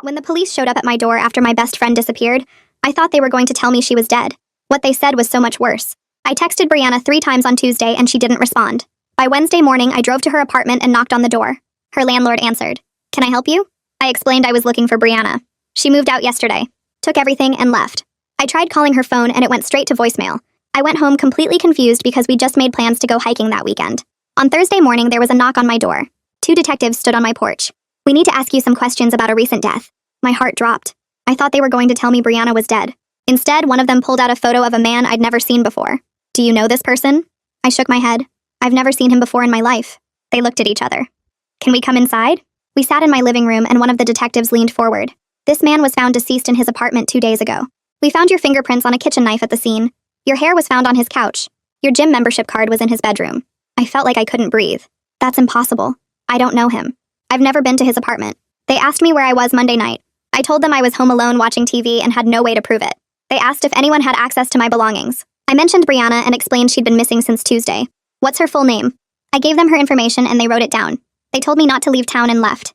When the police showed up at my door after my best friend disappeared, I thought they were going to tell me she was dead. What they said was so much worse. I texted Brianna 3 times on Tuesday and she didn't respond. By Wednesday morning, I drove to her apartment and knocked on the door. Her landlord answered. "Can I help you?" I explained I was looking for Brianna. She moved out yesterday, took everything and left. I tried calling her phone and it went straight to voicemail. I went home completely confused because we just made plans to go hiking that weekend. On Thursday morning, there was a knock on my door. 2 detectives stood on my porch. "We need to ask you some questions about a recent death." My heart dropped. I thought they were going to tell me Brianna was dead. Instead, one of them pulled out a photo of a man I'd never seen before. "Do you know this person?" I shook my head. "I've never seen him before in my life." They looked at each other. "Can we come inside?" We sat in my living room and one of the detectives leaned forward. "This man was found deceased in his apartment 2 days ago. We found your fingerprints on a kitchen knife at the scene. Your hair was found on his couch. Your gym membership card was in his bedroom." I felt like I couldn't breathe. "That's impossible. I don't know him. I've never been to his apartment." They asked me where I was Monday night. I told them I was home alone watching TV and had no way to prove it. They asked if anyone had access to my belongings. I mentioned Brianna and explained she'd been missing since Tuesday. "What's her full name?" I gave them her information and they wrote it down. They told me not to leave town and left.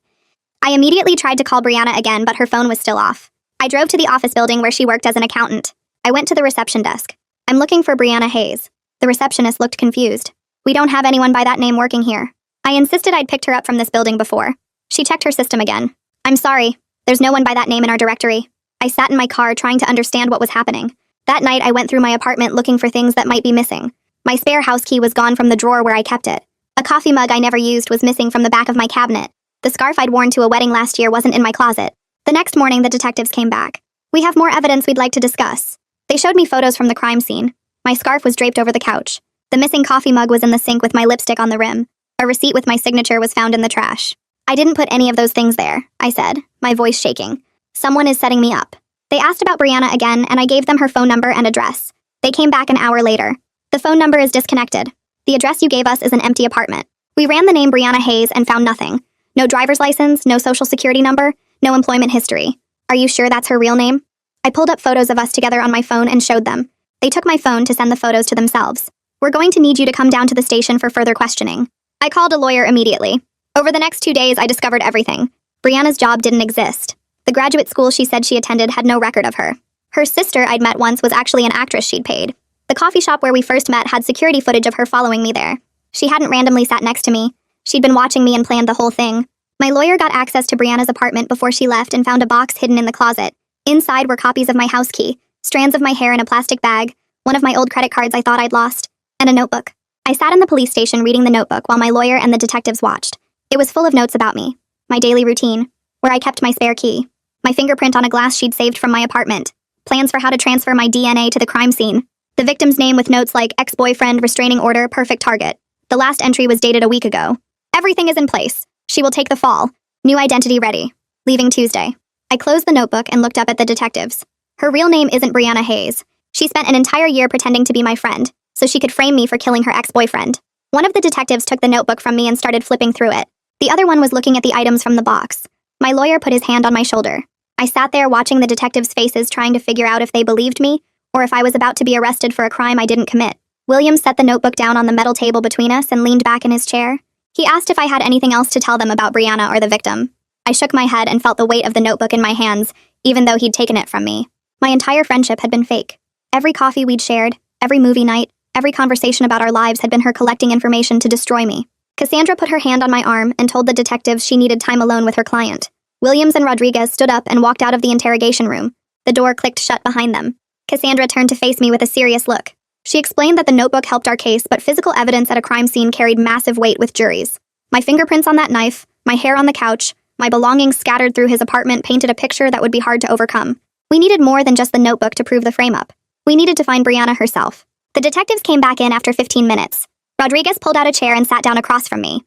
I immediately tried to call Brianna again, but her phone was still off. I drove to the office building where she worked as an accountant. I went to the reception desk. "I'm looking for Brianna Hayes." The receptionist looked confused. "We don't have anyone by that name working here." I insisted I'd picked her up from this building before. She checked her system again. "I'm sorry. There's no one by that name in our directory." I sat in my car trying to understand what was happening. That night, I went through my apartment looking for things that might be missing. My spare house key was gone from the drawer where I kept it. A coffee mug I never used was missing from the back of my cabinet. The scarf I'd worn to a wedding last year wasn't in my closet. The next morning, the detectives came back. "We have more evidence we'd like to discuss." They showed me photos from the crime scene. My scarf was draped over the couch. The missing coffee mug was in the sink with my lipstick on the rim. A receipt with my signature was found in the trash. "I didn't put any of those things there," I said, my voice shaking. "Someone is setting me up." They asked about Brianna again, and I gave them her phone number and address. They came back an hour later. "The phone number is disconnected. The address you gave us is an empty apartment." We ran the name Brianna Hayes and found nothing. No driver's license, no social security number, no employment history. "Are you sure that's her real name?" I pulled up photos of us together on my phone and showed them. They took my phone to send the photos to themselves. "We're going to need you to come down to the station for further questioning." I called a lawyer immediately. Over the next 2 days, I discovered everything. Brianna's job didn't exist. The graduate school she said she attended had no record of her. Her sister I'd met once was actually an actress she'd paid. The coffee shop where we first met had security footage of her following me there. She hadn't randomly sat next to me. She'd been watching me and planned the whole thing. My lawyer got access to Brianna's apartment before she left and found a box hidden in the closet. Inside were copies of my house key, strands of my hair in a plastic bag, one of my old credit cards I thought I'd lost, and a notebook. I sat in the police station reading the notebook while my lawyer and the detectives watched. It was full of notes about me, my daily routine, where I kept my spare key, my fingerprint on a glass she'd saved from my apartment, plans for how to transfer my DNA to the crime scene, the victim's name with notes like ex-boyfriend, restraining order, perfect target. The last entry was dated a week ago. "Everything is in place. She will take the fall. New identity ready. Leaving Tuesday." I closed the notebook and looked up at the detectives. Her real name isn't Brianna Hayes. She spent an entire year pretending to be my friend, so she could frame me for killing her ex-boyfriend. One of the detectives took the notebook from me and started flipping through it. The other one was looking at the items from the box. My lawyer put his hand on my shoulder. I sat there watching the detectives' faces trying to figure out if they believed me, or if I was about to be arrested for a crime I didn't commit. William set the notebook down on the metal table between us and leaned back in his chair. He asked if I had anything else to tell them about Brianna or the victim. I shook my head and felt the weight of the notebook in my hands, even though he'd taken it from me. My entire friendship had been fake. Every coffee we'd shared, every movie night, every conversation about our lives had been her collecting information to destroy me. Cassandra put her hand on my arm and told the detectives she needed time alone with her client. Williams and Rodriguez stood up and walked out of the interrogation room. The door clicked shut behind them. Cassandra turned to face me with a serious look. She explained that the notebook helped our case, but physical evidence at a crime scene carried massive weight with juries. My fingerprints on that knife, my hair on the couch, my belongings scattered through his apartment painted a picture that would be hard to overcome. We needed more than just the notebook to prove the frame-up. We needed to find Brianna herself. The detectives came back in after 15 minutes. Rodriguez pulled out a chair and sat down across from me.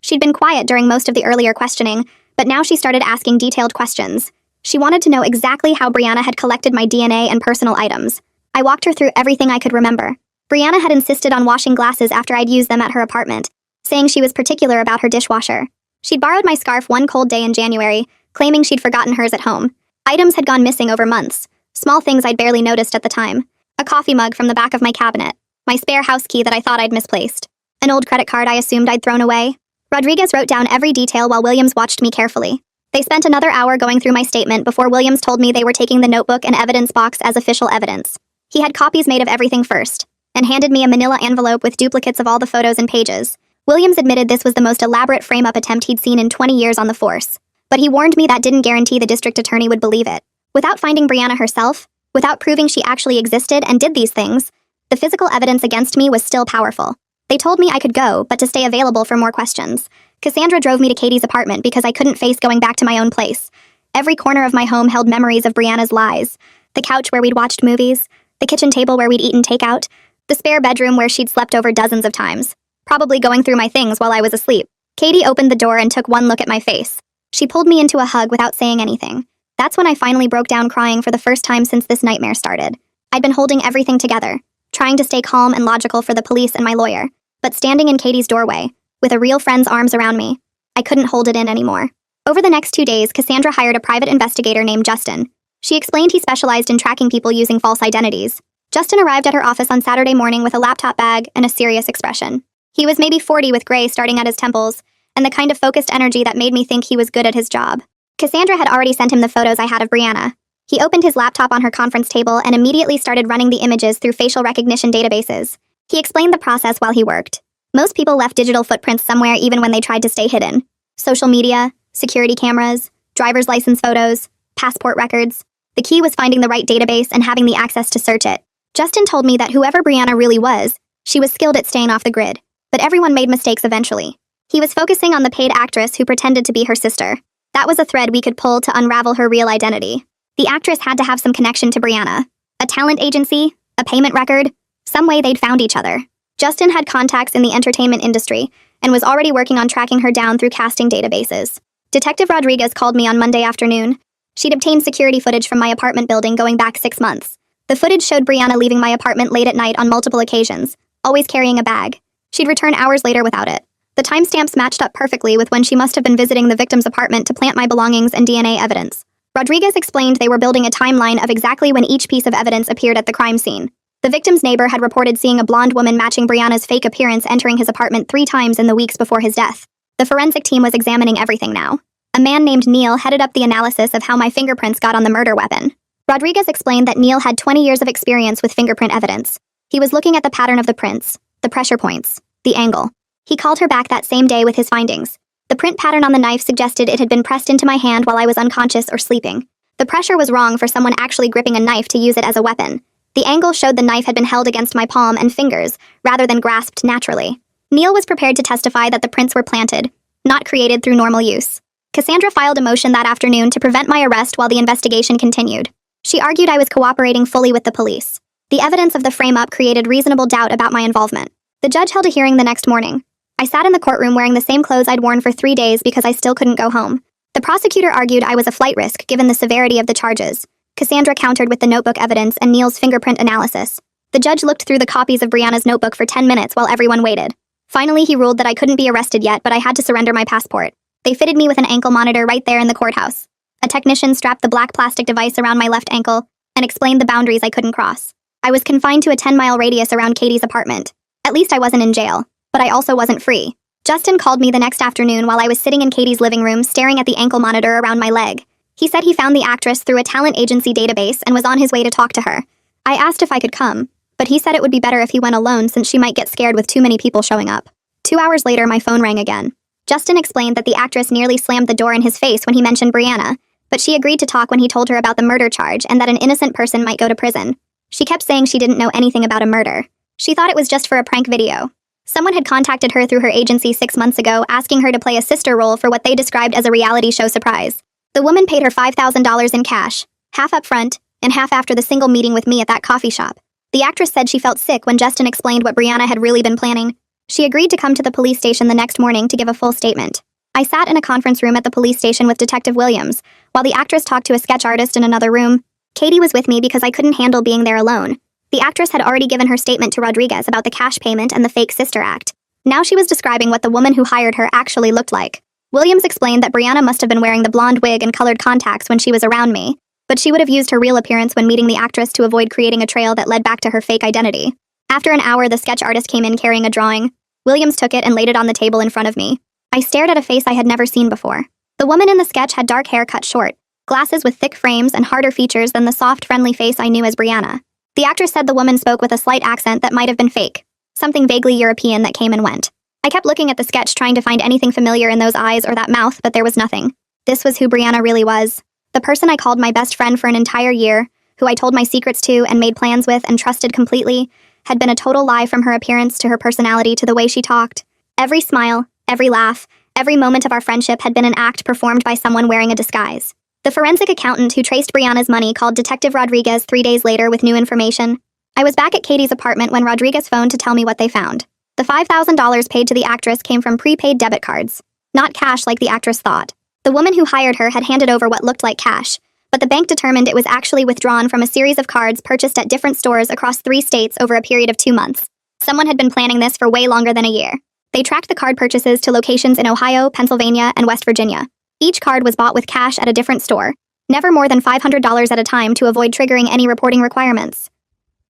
She'd been quiet during most of the earlier questioning, but now she started asking detailed questions. She wanted to know exactly how Brianna had collected my DNA and personal items. I walked her through everything I could remember. Brianna had insisted on washing glasses after I'd used them at her apartment, saying she was particular about her dishwasher. She'd borrowed my scarf one cold day in January, claiming she'd forgotten hers at home. Items had gone missing over months, small things I'd barely noticed at the time. A coffee mug from the back of my cabinet, my spare house key that I thought I'd misplaced, an old credit card I assumed I'd thrown away. Rodriguez wrote down every detail while Williams watched me carefully. They spent another hour going through my statement before Williams told me they were taking the notebook and evidence box as official evidence. He had copies made of everything first, and handed me a manila envelope with duplicates of all the photos and pages. Williams admitted this was the most elaborate frame-up attempt he'd seen in 20 years on the force, but he warned me that didn't guarantee the district attorney would believe it. Without finding Brianna herself, without proving she actually existed and did these things, the physical evidence against me was still powerful. They told me I could go, but to stay available for more questions. Cassandra drove me to Katie's apartment because I couldn't face going back to my own place. Every corner of my home held memories of Brianna's lies. The couch where we'd watched movies, the kitchen table where we'd eaten takeout, the spare bedroom where she'd slept over dozens of times, probably going through my things while I was asleep. Katie opened the door and took one look at my face. She pulled me into a hug without saying anything. That's when I finally broke down crying for the first time since this nightmare started. I'd been holding everything together, trying to stay calm and logical for the police and my lawyer, but standing in Katie's doorway, with a real friend's arms around me, I couldn't hold it in anymore. Over the next 2 days, Cassandra hired a private investigator named Justin. She explained he specialized in tracking people using false identities. Justin arrived at her office on Saturday morning with a laptop bag and a serious expression. He was maybe 40 with gray starting at his temples, and the kind of focused energy that made me think he was good at his job. Cassandra had already sent him the photos I had of Brianna. He opened his laptop on her conference table and immediately started running the images through facial recognition databases. He explained the process while he worked. Most people left digital footprints somewhere even when they tried to stay hidden. Social media, security cameras, driver's license photos, passport records. The key was finding the right database and having the access to search it. Justin told me that whoever Brianna really was, she was skilled at staying off the grid. But everyone made mistakes eventually. He was focusing on the paid actress who pretended to be her sister. That was a thread we could pull to unravel her real identity. The actress had to have some connection to Brianna. A talent agency, a payment record, some way they'd found each other. Justin had contacts in the entertainment industry and was already working on tracking her down through casting databases. Detective Rodriguez called me on Monday afternoon. She'd obtained security footage from my apartment building going back 6 months. The footage showed Brianna leaving my apartment late at night on multiple occasions, always carrying a bag. She'd return hours later without it. The timestamps matched up perfectly with when she must have been visiting the victim's apartment to plant my belongings and DNA evidence. Rodriguez explained they were building a timeline of exactly when each piece of evidence appeared at the crime scene. The victim's neighbor had reported seeing a blonde woman matching Brianna's fake appearance entering his apartment 3 times in the weeks before his death. The forensic team was examining everything now. A man named Neil headed up the analysis of how my fingerprints got on the murder weapon. Rodriguez explained that Neil had 20 years of experience with fingerprint evidence. He was looking at the pattern of the prints, the pressure points, the angle. He called her back that same day with his findings. The print pattern on the knife suggested it had been pressed into my hand while I was unconscious or sleeping. The pressure was wrong for someone actually gripping a knife to use it as a weapon. The angle showed the knife had been held against my palm and fingers, rather than grasped naturally. Neil was prepared to testify that the prints were planted, not created through normal use. Cassandra filed a motion that afternoon to prevent my arrest while the investigation continued. She argued I was cooperating fully with the police. The evidence of the frame-up created reasonable doubt about my involvement. The judge held a hearing the next morning. I sat in the courtroom wearing the same clothes I'd worn for 3 days because I still couldn't go home. The prosecutor argued I was a flight risk given the severity of the charges. Cassandra countered with the notebook evidence and Neil's fingerprint analysis. The judge looked through the copies of Brianna's notebook for 10 minutes while everyone waited. Finally, he ruled that I couldn't be arrested yet, but I had to surrender my passport. They fitted me with an ankle monitor right there in the courthouse. A technician strapped the black plastic device around my left ankle and explained the boundaries I couldn't cross. I was confined to a 10-mile radius around Katie's apartment. At least I wasn't in jail, but I also wasn't free. Justin called me the next afternoon while I was sitting in Katie's living room staring at the ankle monitor around my leg. He said he found the actress through a talent agency database and was on his way to talk to her. I asked if I could come, but he said it would be better if he went alone since she might get scared with too many people showing up. 2 hours later, my phone rang again. Justin explained that the actress nearly slammed the door in his face when he mentioned Brianna, but she agreed to talk when he told her about the murder charge and that an innocent person might go to prison. She kept saying she didn't know anything about a murder. She thought it was just for a prank video. Someone had contacted her through her agency 6 months ago asking her to play a sister role for what they described as a reality show surprise. The woman paid her $5,000 in cash, half up front, and half after the single meeting with me at that coffee shop. The actress said she felt sick when Justin explained what Brianna had really been planning. She agreed to come to the police station the next morning to give a full statement. I sat in a conference room at the police station with Detective Williams, while the actress talked to a sketch artist in another room. Katie was with me because I couldn't handle being there alone. The actress had already given her statement to Rodriguez about the cash payment and the fake sister act. Now she was describing what the woman who hired her actually looked like. Williams explained that Brianna must have been wearing the blonde wig and colored contacts when she was around me, but she would have used her real appearance when meeting the actress to avoid creating a trail that led back to her fake identity. After an hour, the sketch artist came in carrying a drawing. Williams took it and laid it on the table in front of me. I stared at a face I had never seen before. The woman in the sketch had dark hair cut short, glasses with thick frames and harder features than the soft, friendly face I knew as Brianna. The actress said the woman spoke with a slight accent that might have been fake, something vaguely European that came and went. I kept looking at the sketch trying to find anything familiar in those eyes or that mouth, but there was nothing. This was who Brianna really was. The person I called my best friend for an entire year, who I told my secrets to and made plans with and trusted completely, had been a total lie from her appearance to her personality to the way she talked. Every smile, every laugh, every moment of our friendship had been an act performed by someone wearing a disguise. The forensic accountant who traced Brianna's money called Detective Rodriguez 3 days later with new information. I was back at Katie's apartment when Rodriguez phoned to tell me what they found. The $5,000 paid to the actress came from prepaid debit cards, not cash like the actress thought. The woman who hired her had handed over what looked like cash, but the bank determined it was actually withdrawn from a series of cards purchased at different stores across 3 states over a period of 2 months. Someone had been planning this for way longer than a year. They tracked the card purchases to locations in Ohio, Pennsylvania, and West Virginia. Each card was bought with cash at a different store, never more than $500 at a time to avoid triggering any reporting requirements.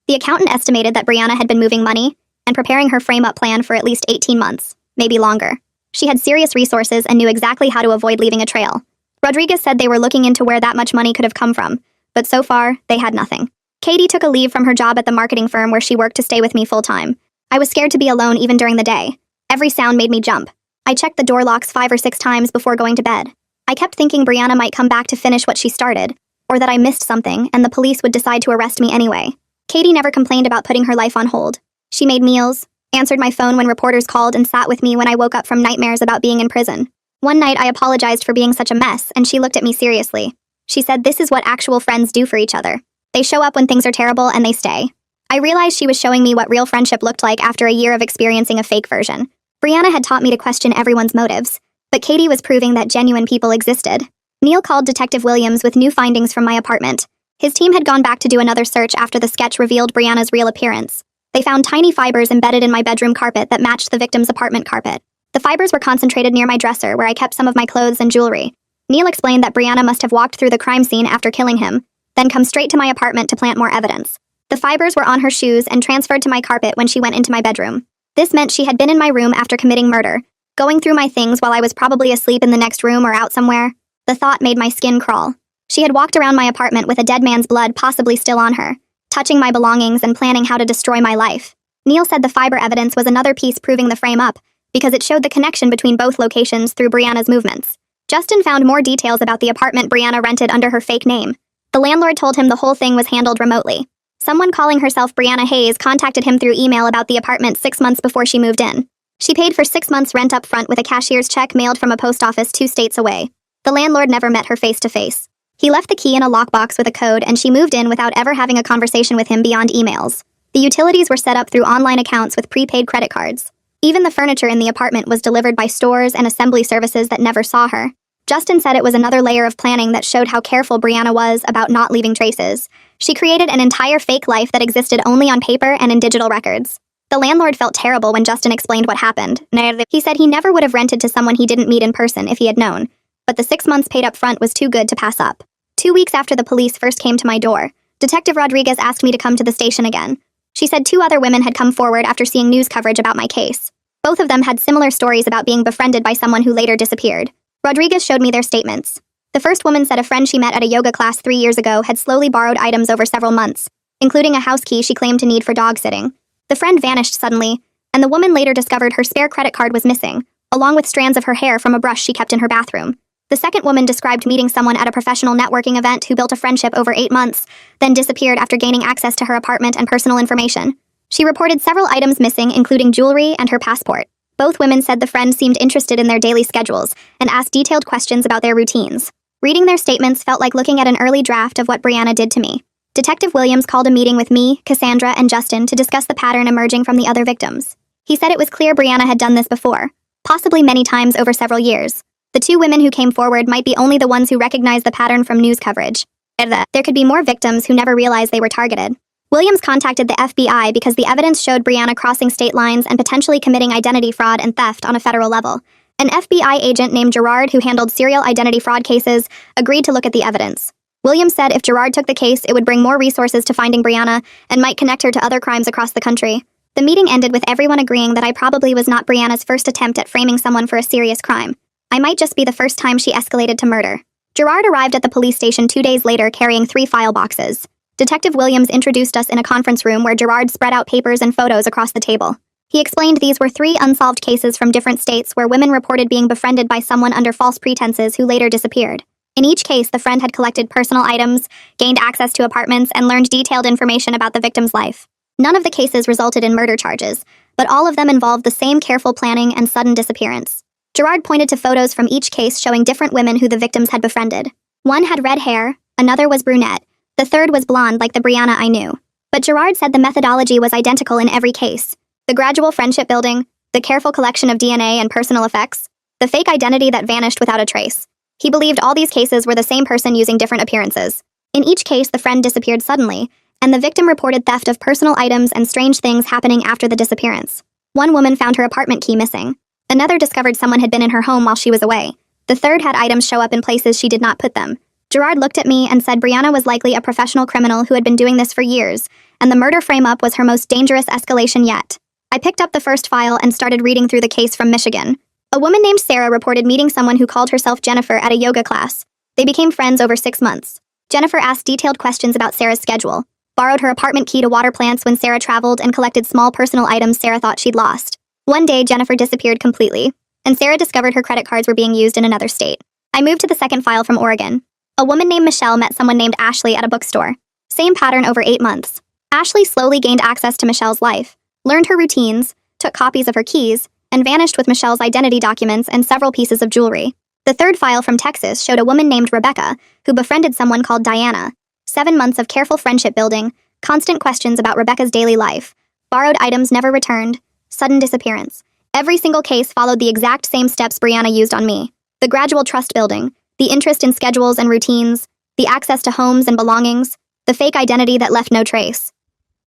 The accountant estimated that Brianna had been moving money and preparing her frame-up plan for at least 18 months, maybe longer. She had serious resources and knew exactly how to avoid leaving a trail. Rodriguez said they were looking into where that much money could have come from, but so far, they had nothing. Katie took a leave from her job at the marketing firm where she worked to stay with me full-time. I was scared to be alone even during the day. Every sound made me jump. I checked the door locks 5 or 6 times before going to bed. I kept thinking Brianna might come back to finish what she started, or that I missed something and the police would decide to arrest me anyway. Katie never complained about putting her life on hold. She made meals, answered my phone when reporters called, and sat with me when I woke up from nightmares about being in prison. One night I apologized for being such a mess, and she looked at me seriously. She said this is what actual friends do for each other. They show up when things are terrible and they stay. I realized she was showing me what real friendship looked like after a year of experiencing a fake version. Brianna had taught me to question everyone's motives, but Katie was proving that genuine people existed. Neil called Detective Williams with new findings from my apartment. His team had gone back to do another search after the sketch revealed Brianna's real appearance. They found tiny fibers embedded in my bedroom carpet that matched the victim's apartment carpet. The fibers were concentrated near my dresser where I kept some of my clothes and jewelry. Neil explained that Brianna must have walked through the crime scene after killing him, then come straight to my apartment to plant more evidence. The fibers were on her shoes and transferred to my carpet when she went into my bedroom. This meant she had been in my room after committing murder, going through my things while I was probably asleep in the next room or out somewhere. The thought made my skin crawl. She had walked around my apartment with a dead man's blood possibly still on her, touching my belongings and planning how to destroy my life. Neil said the fiber evidence was another piece proving the frame up, because it showed the connection between both locations through Brianna's movements. Justin found more details about the apartment Brianna rented under her fake name. The landlord told him the whole thing was handled remotely. Someone calling herself Brianna Hayes contacted him through email about the apartment 6 months before she moved in. She paid for 6 months' rent up front with a cashier's check mailed from a post office 2 states away. The landlord never met her face to face. He left the key in a lockbox with a code, and she moved in without ever having a conversation with him beyond emails. The utilities were set up through online accounts with prepaid credit cards. Even the furniture in the apartment was delivered by stores and assembly services that never saw her. Justin said it was another layer of planning that showed how careful Brianna was about not leaving traces. She created an entire fake life that existed only on paper and in digital records. The landlord felt terrible when Justin explained what happened. He said he never would have rented to someone he didn't meet in person if he had known, but the 6 months paid up front was too good to pass up. 2 weeks after the police first came to my door, Detective Rodriguez asked me to come to the station again. She said 2 other women had come forward after seeing news coverage about my case. Both of them had similar stories about being befriended by someone who later disappeared. Rodriguez showed me their statements. The first woman said a friend she met at a yoga class 3 years ago had slowly borrowed items over several months, including a house key she claimed to need for dog sitting. The friend vanished suddenly, and the woman later discovered her spare credit card was missing, along with strands of her hair from a brush she kept in her bathroom. The second woman described meeting someone at a professional networking event who built a friendship over 8 months, then disappeared after gaining access to her apartment and personal information. She reported several items missing, including jewelry and her passport. Both women said the friend seemed interested in their daily schedules and asked detailed questions about their routines. Reading their statements felt like looking at an early draft of what Brianna did to me. Detective Williams called a meeting with me, Cassandra, and Justin to discuss the pattern emerging from the other victims. He said it was clear Brianna had done this before, possibly many times over several years. The 2 women who came forward might be only the ones who recognized the pattern from news coverage. There could be more victims who never realized they were targeted. Williams contacted the FBI because the evidence showed Brianna crossing state lines and potentially committing identity fraud and theft on a federal level. An FBI agent named Gerard, who handled serial identity fraud cases, agreed to look at the evidence. Williams said if Gerard took the case, it would bring more resources to finding Brianna and might connect her to other crimes across the country. The meeting ended with everyone agreeing that I probably was not Brianna's first attempt at framing someone for a serious crime. I might just be the first time she escalated to murder. Gerard arrived at the police station 2 days later carrying 3 file boxes. Detective Williams introduced us in a conference room where Gerard spread out papers and photos across the table. He explained these were 3 unsolved cases from different states where women reported being befriended by someone under false pretenses who later disappeared. In each case, the friend had collected personal items, gained access to apartments, and learned detailed information about the victim's life. None of the cases resulted in murder charges, but all of them involved the same careful planning and sudden disappearance. Gerard pointed to photos from each case showing different women who the victims had befriended. One had red hair, another was brunette, the third was blonde like the Brianna I knew. But Gerard said the methodology was identical in every case. The gradual friendship building, the careful collection of DNA and personal effects, the fake identity that vanished without a trace. He believed all these cases were the same person using different appearances. In each case, the friend disappeared suddenly, and the victim reported theft of personal items and strange things happening after the disappearance. One woman found her apartment key missing. Another discovered someone had been in her home while she was away. The third had items show up in places she did not put them. Gerard looked at me and said Brianna was likely a professional criminal who had been doing this for years, and the murder frame-up was her most dangerous escalation yet. I picked up the first file and started reading through the case from Michigan. A woman named Sarah reported meeting someone who called herself Jennifer at a yoga class. They became friends over 6 months. Jennifer asked detailed questions about Sarah's schedule, borrowed her apartment key to water plants when Sarah traveled, and collected small personal items Sarah thought she'd lost. One day, Jennifer disappeared completely, and Sarah discovered her credit cards were being used in another state. I moved to the second file from Oregon. A woman named Michelle met someone named Ashley at a bookstore. Same pattern over 8 months. Ashley slowly gained access to Michelle's life, learned her routines, took copies of her keys, and vanished with Michelle's identity documents and several pieces of jewelry. The third file from Texas showed a woman named Rebecca, who befriended someone called Diana. 7 months of careful friendship building, constant questions about Rebecca's daily life, borrowed items never returned, sudden disappearance. Every single case followed the exact same steps Brianna used on me. The gradual trust building, the interest in schedules and routines, the access to homes and belongings, the fake identity that left no trace.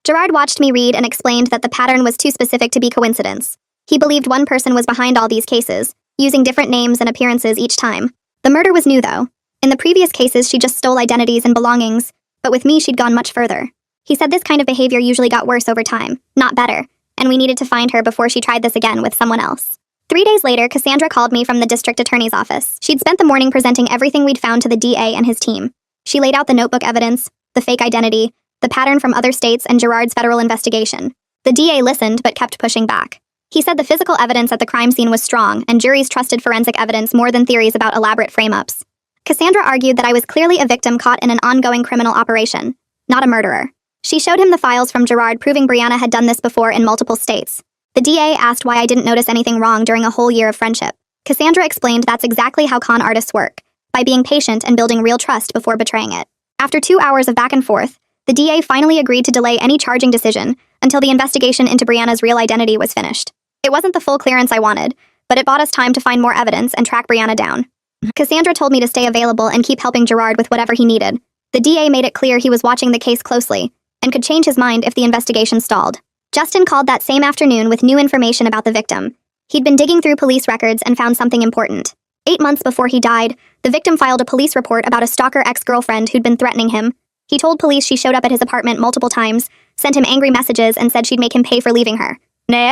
Gerard watched me read and explained that the pattern was too specific to be coincidence. He believed one person was behind all these cases, using different names and appearances each time. The murder was new, though. In the previous cases, she just stole identities and belongings, but with me, she'd gone much further. He said this kind of behavior usually got worse over time, not better, and we needed to find her before she tried this again with someone else. 3 days later, Cassandra called me from the district attorney's office. She'd spent the morning presenting everything we'd found to the DA and his team. She laid out the notebook evidence, the fake identity, the pattern from other states, and Gerard's federal investigation. The DA listened but kept pushing back. He said the physical evidence at the crime scene was strong, and juries trusted forensic evidence more than theories about elaborate frame-ups. Cassandra argued that I was clearly a victim caught in an ongoing criminal operation, not a murderer. She showed him the files from Gerard proving Brianna had done this before in multiple states. The DA asked why I didn't notice anything wrong during a whole year of friendship. Cassandra explained that's exactly how con artists work, by being patient and building real trust before betraying it. After 2 hours of back and forth, the DA finally agreed to delay any charging decision until the investigation into Brianna's real identity was finished. It wasn't the full clearance I wanted, but it bought us time to find more evidence and track Brianna down. Cassandra told me to stay available and keep helping Gerard with whatever he needed. The DA made it clear he was watching the case closely and could change his mind if the investigation stalled. Justin called that same afternoon with new information about the victim. He'd been digging through police records and found something important. 8 months before he died, the victim filed a police report about a stalker ex-girlfriend who'd been threatening him. He told police she showed up at his apartment multiple times, sent him angry messages, and said she'd make him pay for leaving her.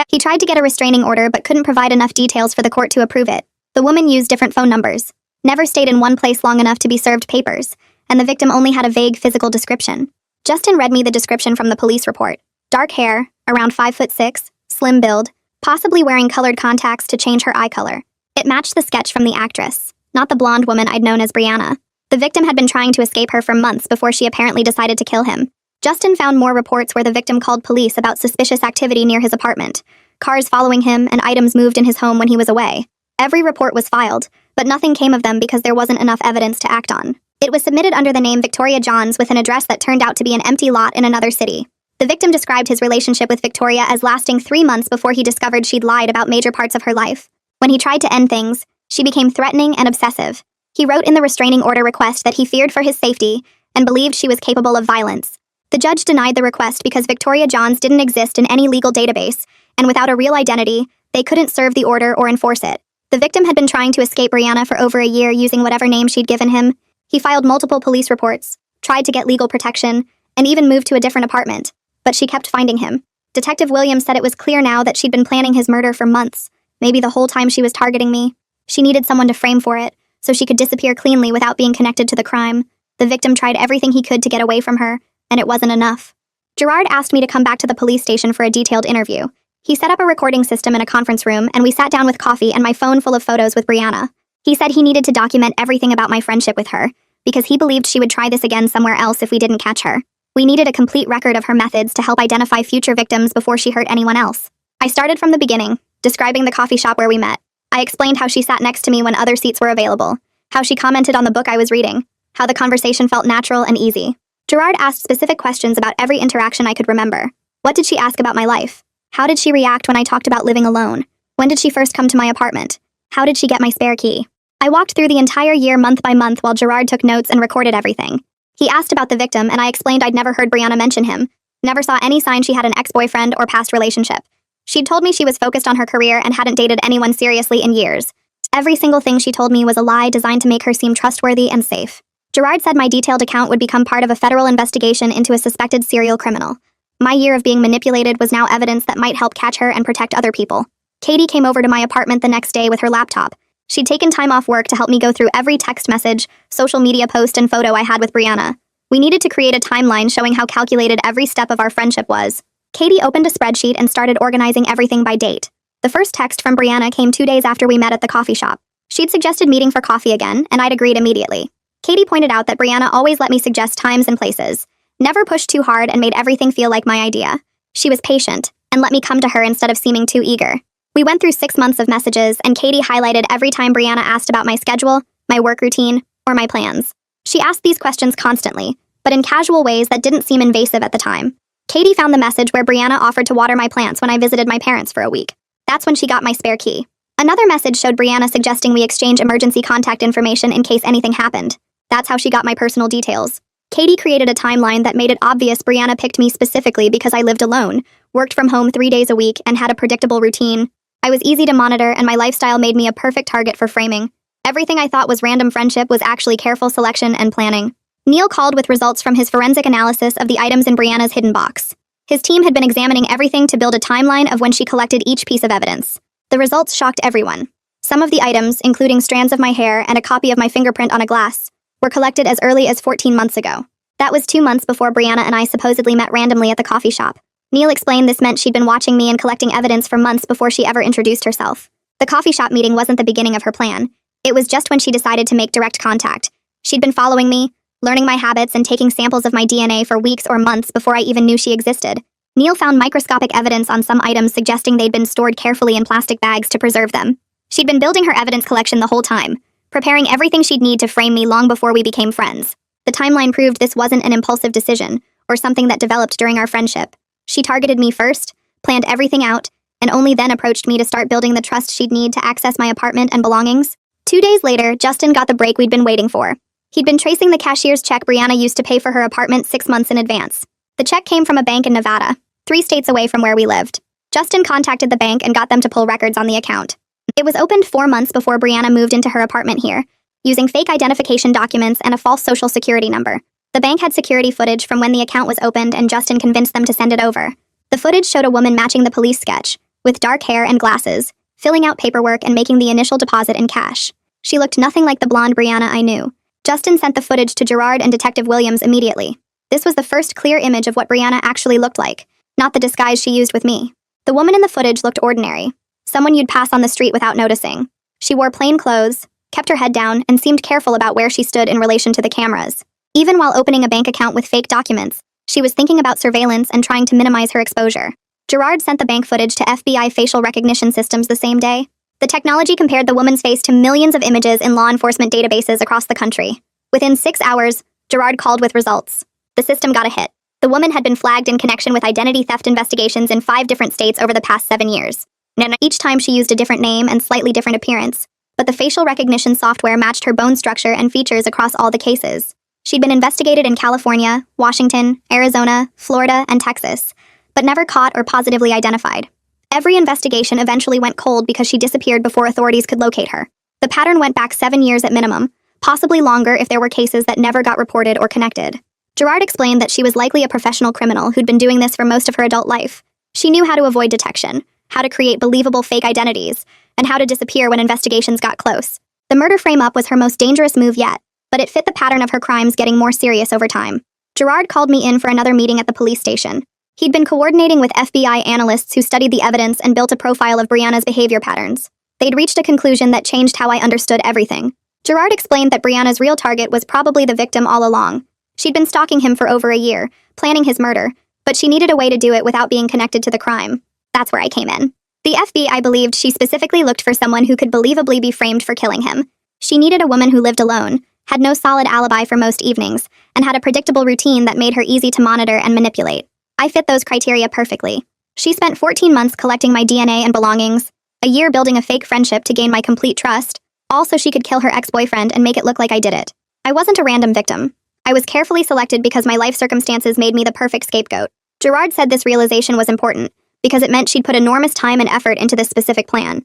He tried to get a restraining order but couldn't provide enough details for the court to approve it. The woman used different phone numbers, never stayed in one place long enough to be served papers, and the victim only had a vague physical description. Justin read me the description from the police report. Dark hair, around 5'6", slim build, possibly wearing colored contacts to change her eye color. It matched the sketch from the actress, not the blonde woman I'd known as Brianna. The victim had been trying to escape her for months before she apparently decided to kill him. Justin found more reports where the victim called police about suspicious activity near his apartment, cars following him, and items moved in his home when he was away. Every report was filed, but nothing came of them because there wasn't enough evidence to act on. It was submitted under the name Victoria Johns with an address that turned out to be an empty lot in another city. The victim described his relationship with Victoria as lasting 3 months before he discovered she'd lied about major parts of her life. When he tried to end things, she became threatening and obsessive. He wrote in the restraining order request that he feared for his safety and believed she was capable of violence. The judge denied the request because Victoria Johns didn't exist in any legal database, and without a real identity, they couldn't serve the order or enforce it. The victim had been trying to escape Brianna for over a year using whatever name she'd given him. He filed multiple police reports, tried to get legal protection, and even moved to a different apartment, but she kept finding him. Detective Williams said it was clear now that she'd been planning his murder for months, maybe the whole time she was targeting me. She needed someone to frame for it, so she could disappear cleanly without being connected to the crime. The victim tried everything he could to get away from her, and it wasn't enough. Gerard asked me to come back to the police station for a detailed interview. He set up a recording system in a conference room, and we sat down with coffee and my phone full of photos with Brianna. He said he needed to document everything about my friendship with her, because he believed she would try this again somewhere else if we didn't catch her. We needed a complete record of her methods to help identify future victims before she hurt anyone else. I started from the beginning, describing the coffee shop where we met. I explained how she sat next to me when other seats were available, how she commented on the book I was reading, how the conversation felt natural and easy. Gerard asked specific questions about every interaction I could remember. What did she ask about my life? How did she react when I talked about living alone? When did she first come to my apartment? How did she get my spare key? I walked through the entire year month by month while Gerard took notes and recorded everything. He asked about the victim, and I explained I'd never heard Brianna mention him, never saw any sign she had an ex-boyfriend or past relationship. She'd told me she was focused on her career and hadn't dated anyone seriously in years. Every single thing she told me was a lie designed to make her seem trustworthy and safe. Gerard said my detailed account would become part of a federal investigation into a suspected serial criminal. My year of being manipulated was now evidence that might help catch her and protect other people. Katie came over to my apartment the next day with her laptop. She'd taken time off work to help me go through every text message, social media post, and photo I had with Brianna. We needed to create a timeline showing how calculated every step of our friendship was. Katie opened a spreadsheet and started organizing everything by date. The first text from Brianna came 2 days after we met at the coffee shop. She'd suggested meeting for coffee again, and I'd agreed immediately. Katie pointed out that Brianna always let me suggest times and places, never pushed too hard, and made everything feel like my idea. She was patient, and let me come to her instead of seeming too eager. We went through 6 months of messages, and Katie highlighted every time Brianna asked about my schedule, my work routine, or my plans. She asked these questions constantly, but in casual ways that didn't seem invasive at the time. Katie found the message where Brianna offered to water my plants when I visited my parents for a week. That's when she got my spare key. Another message showed Brianna suggesting we exchange emergency contact information in case anything happened. That's how she got my personal details. Katie created a timeline that made it obvious Brianna picked me specifically because I lived alone, worked from home 3 days a week, and had a predictable routine. I was easy to monitor, and my lifestyle made me a perfect target for framing. Everything I thought was random friendship was actually careful selection and planning. Neil called with results from his forensic analysis of the items in Brianna's hidden box. His team had been examining everything to build a timeline of when she collected each piece of evidence. The results shocked everyone. Some of the items, including strands of my hair and a copy of my fingerprint on a glass, were collected as early as 14 months ago. That was 2 months before Brianna and I supposedly met randomly at the coffee shop. Neil explained this meant she'd been watching me and collecting evidence for months before she ever introduced herself. The coffee shop meeting wasn't the beginning of her plan. It was just when she decided to make direct contact. She'd been following me, learning my habits, and taking samples of my DNA for weeks or months before I even knew she existed. Neil found microscopic evidence on some items suggesting they'd been stored carefully in plastic bags to preserve them. She'd been building her evidence collection the whole time, preparing everything she'd need to frame me long before we became friends. The timeline proved this wasn't an impulsive decision, or something that developed during our friendship. She targeted me first, planned everything out, and only then approached me to start building the trust she'd need to access my apartment and belongings. 2 days later, Justin got the break we'd been waiting for. He'd been tracing the cashier's check Brianna used to pay for her apartment 6 months in advance. The check came from a bank in Nevada, 3 states away from where we lived. Justin contacted the bank and got them to pull records on the account. It was opened 4 months before Brianna moved into her apartment here, using fake identification documents and a false social security number. The bank had security footage from when the account was opened, and Justin convinced them to send it over. The footage showed a woman matching the police sketch, with dark hair and glasses, filling out paperwork and making the initial deposit in cash. She looked nothing like the blonde Brianna I knew. Justin sent the footage to Gerard and Detective Williams immediately. This was the first clear image of what Brianna actually looked like, not the disguise she used with me. The woman in the footage looked ordinary, someone you'd pass on the street without noticing. She wore plain clothes, kept her head down, and seemed careful about where she stood in relation to the cameras. Even while opening a bank account with fake documents, she was thinking about surveillance and trying to minimize her exposure. Gerard sent the bank footage to FBI facial recognition systems the same day. The technology compared the woman's face to millions of images in law enforcement databases across the country. Within 6 hours, Gerard called with results. The system got a hit. The woman had been flagged in connection with identity theft investigations in 5 different states over the past 7 years. And each time she used a different name and slightly different appearance, but the facial recognition software matched her bone structure and features across all the cases. She'd been investigated in California, Washington, Arizona, Florida, and Texas, but never caught or positively identified. Every investigation eventually went cold because she disappeared before authorities could locate her. The pattern went back 7 years at minimum, possibly longer if there were cases that never got reported or connected. Gerard explained that she was likely a professional criminal who'd been doing this for most of her adult life. She knew how to avoid detection, how to create believable fake identities, and how to disappear when investigations got close. The murder frame-up was her most dangerous move yet, but it fit the pattern of her crimes getting more serious over time. Gerard called me in for another meeting at the police station. He'd been coordinating with FBI analysts who studied the evidence and built a profile of Brianna's behavior patterns. They'd reached a conclusion that changed how I understood everything. Gerard explained that Brianna's real target was probably the victim all along. She'd been stalking him for over a year, planning his murder, but she needed a way to do it without being connected to the crime. That's where I came in. The FBI believed she specifically looked for someone who could believably be framed for killing him. She needed a woman who lived alone, had no solid alibi for most evenings, and had a predictable routine that made her easy to monitor and manipulate. I fit those criteria perfectly. She spent 14 months collecting my DNA and belongings, a year building a fake friendship to gain my complete trust, all so she could kill her ex-boyfriend and make it look like I did it. I wasn't a random victim. I was carefully selected because my life circumstances made me the perfect scapegoat. Gerard said this realization was important, because it meant she'd put enormous time and effort into this specific plan.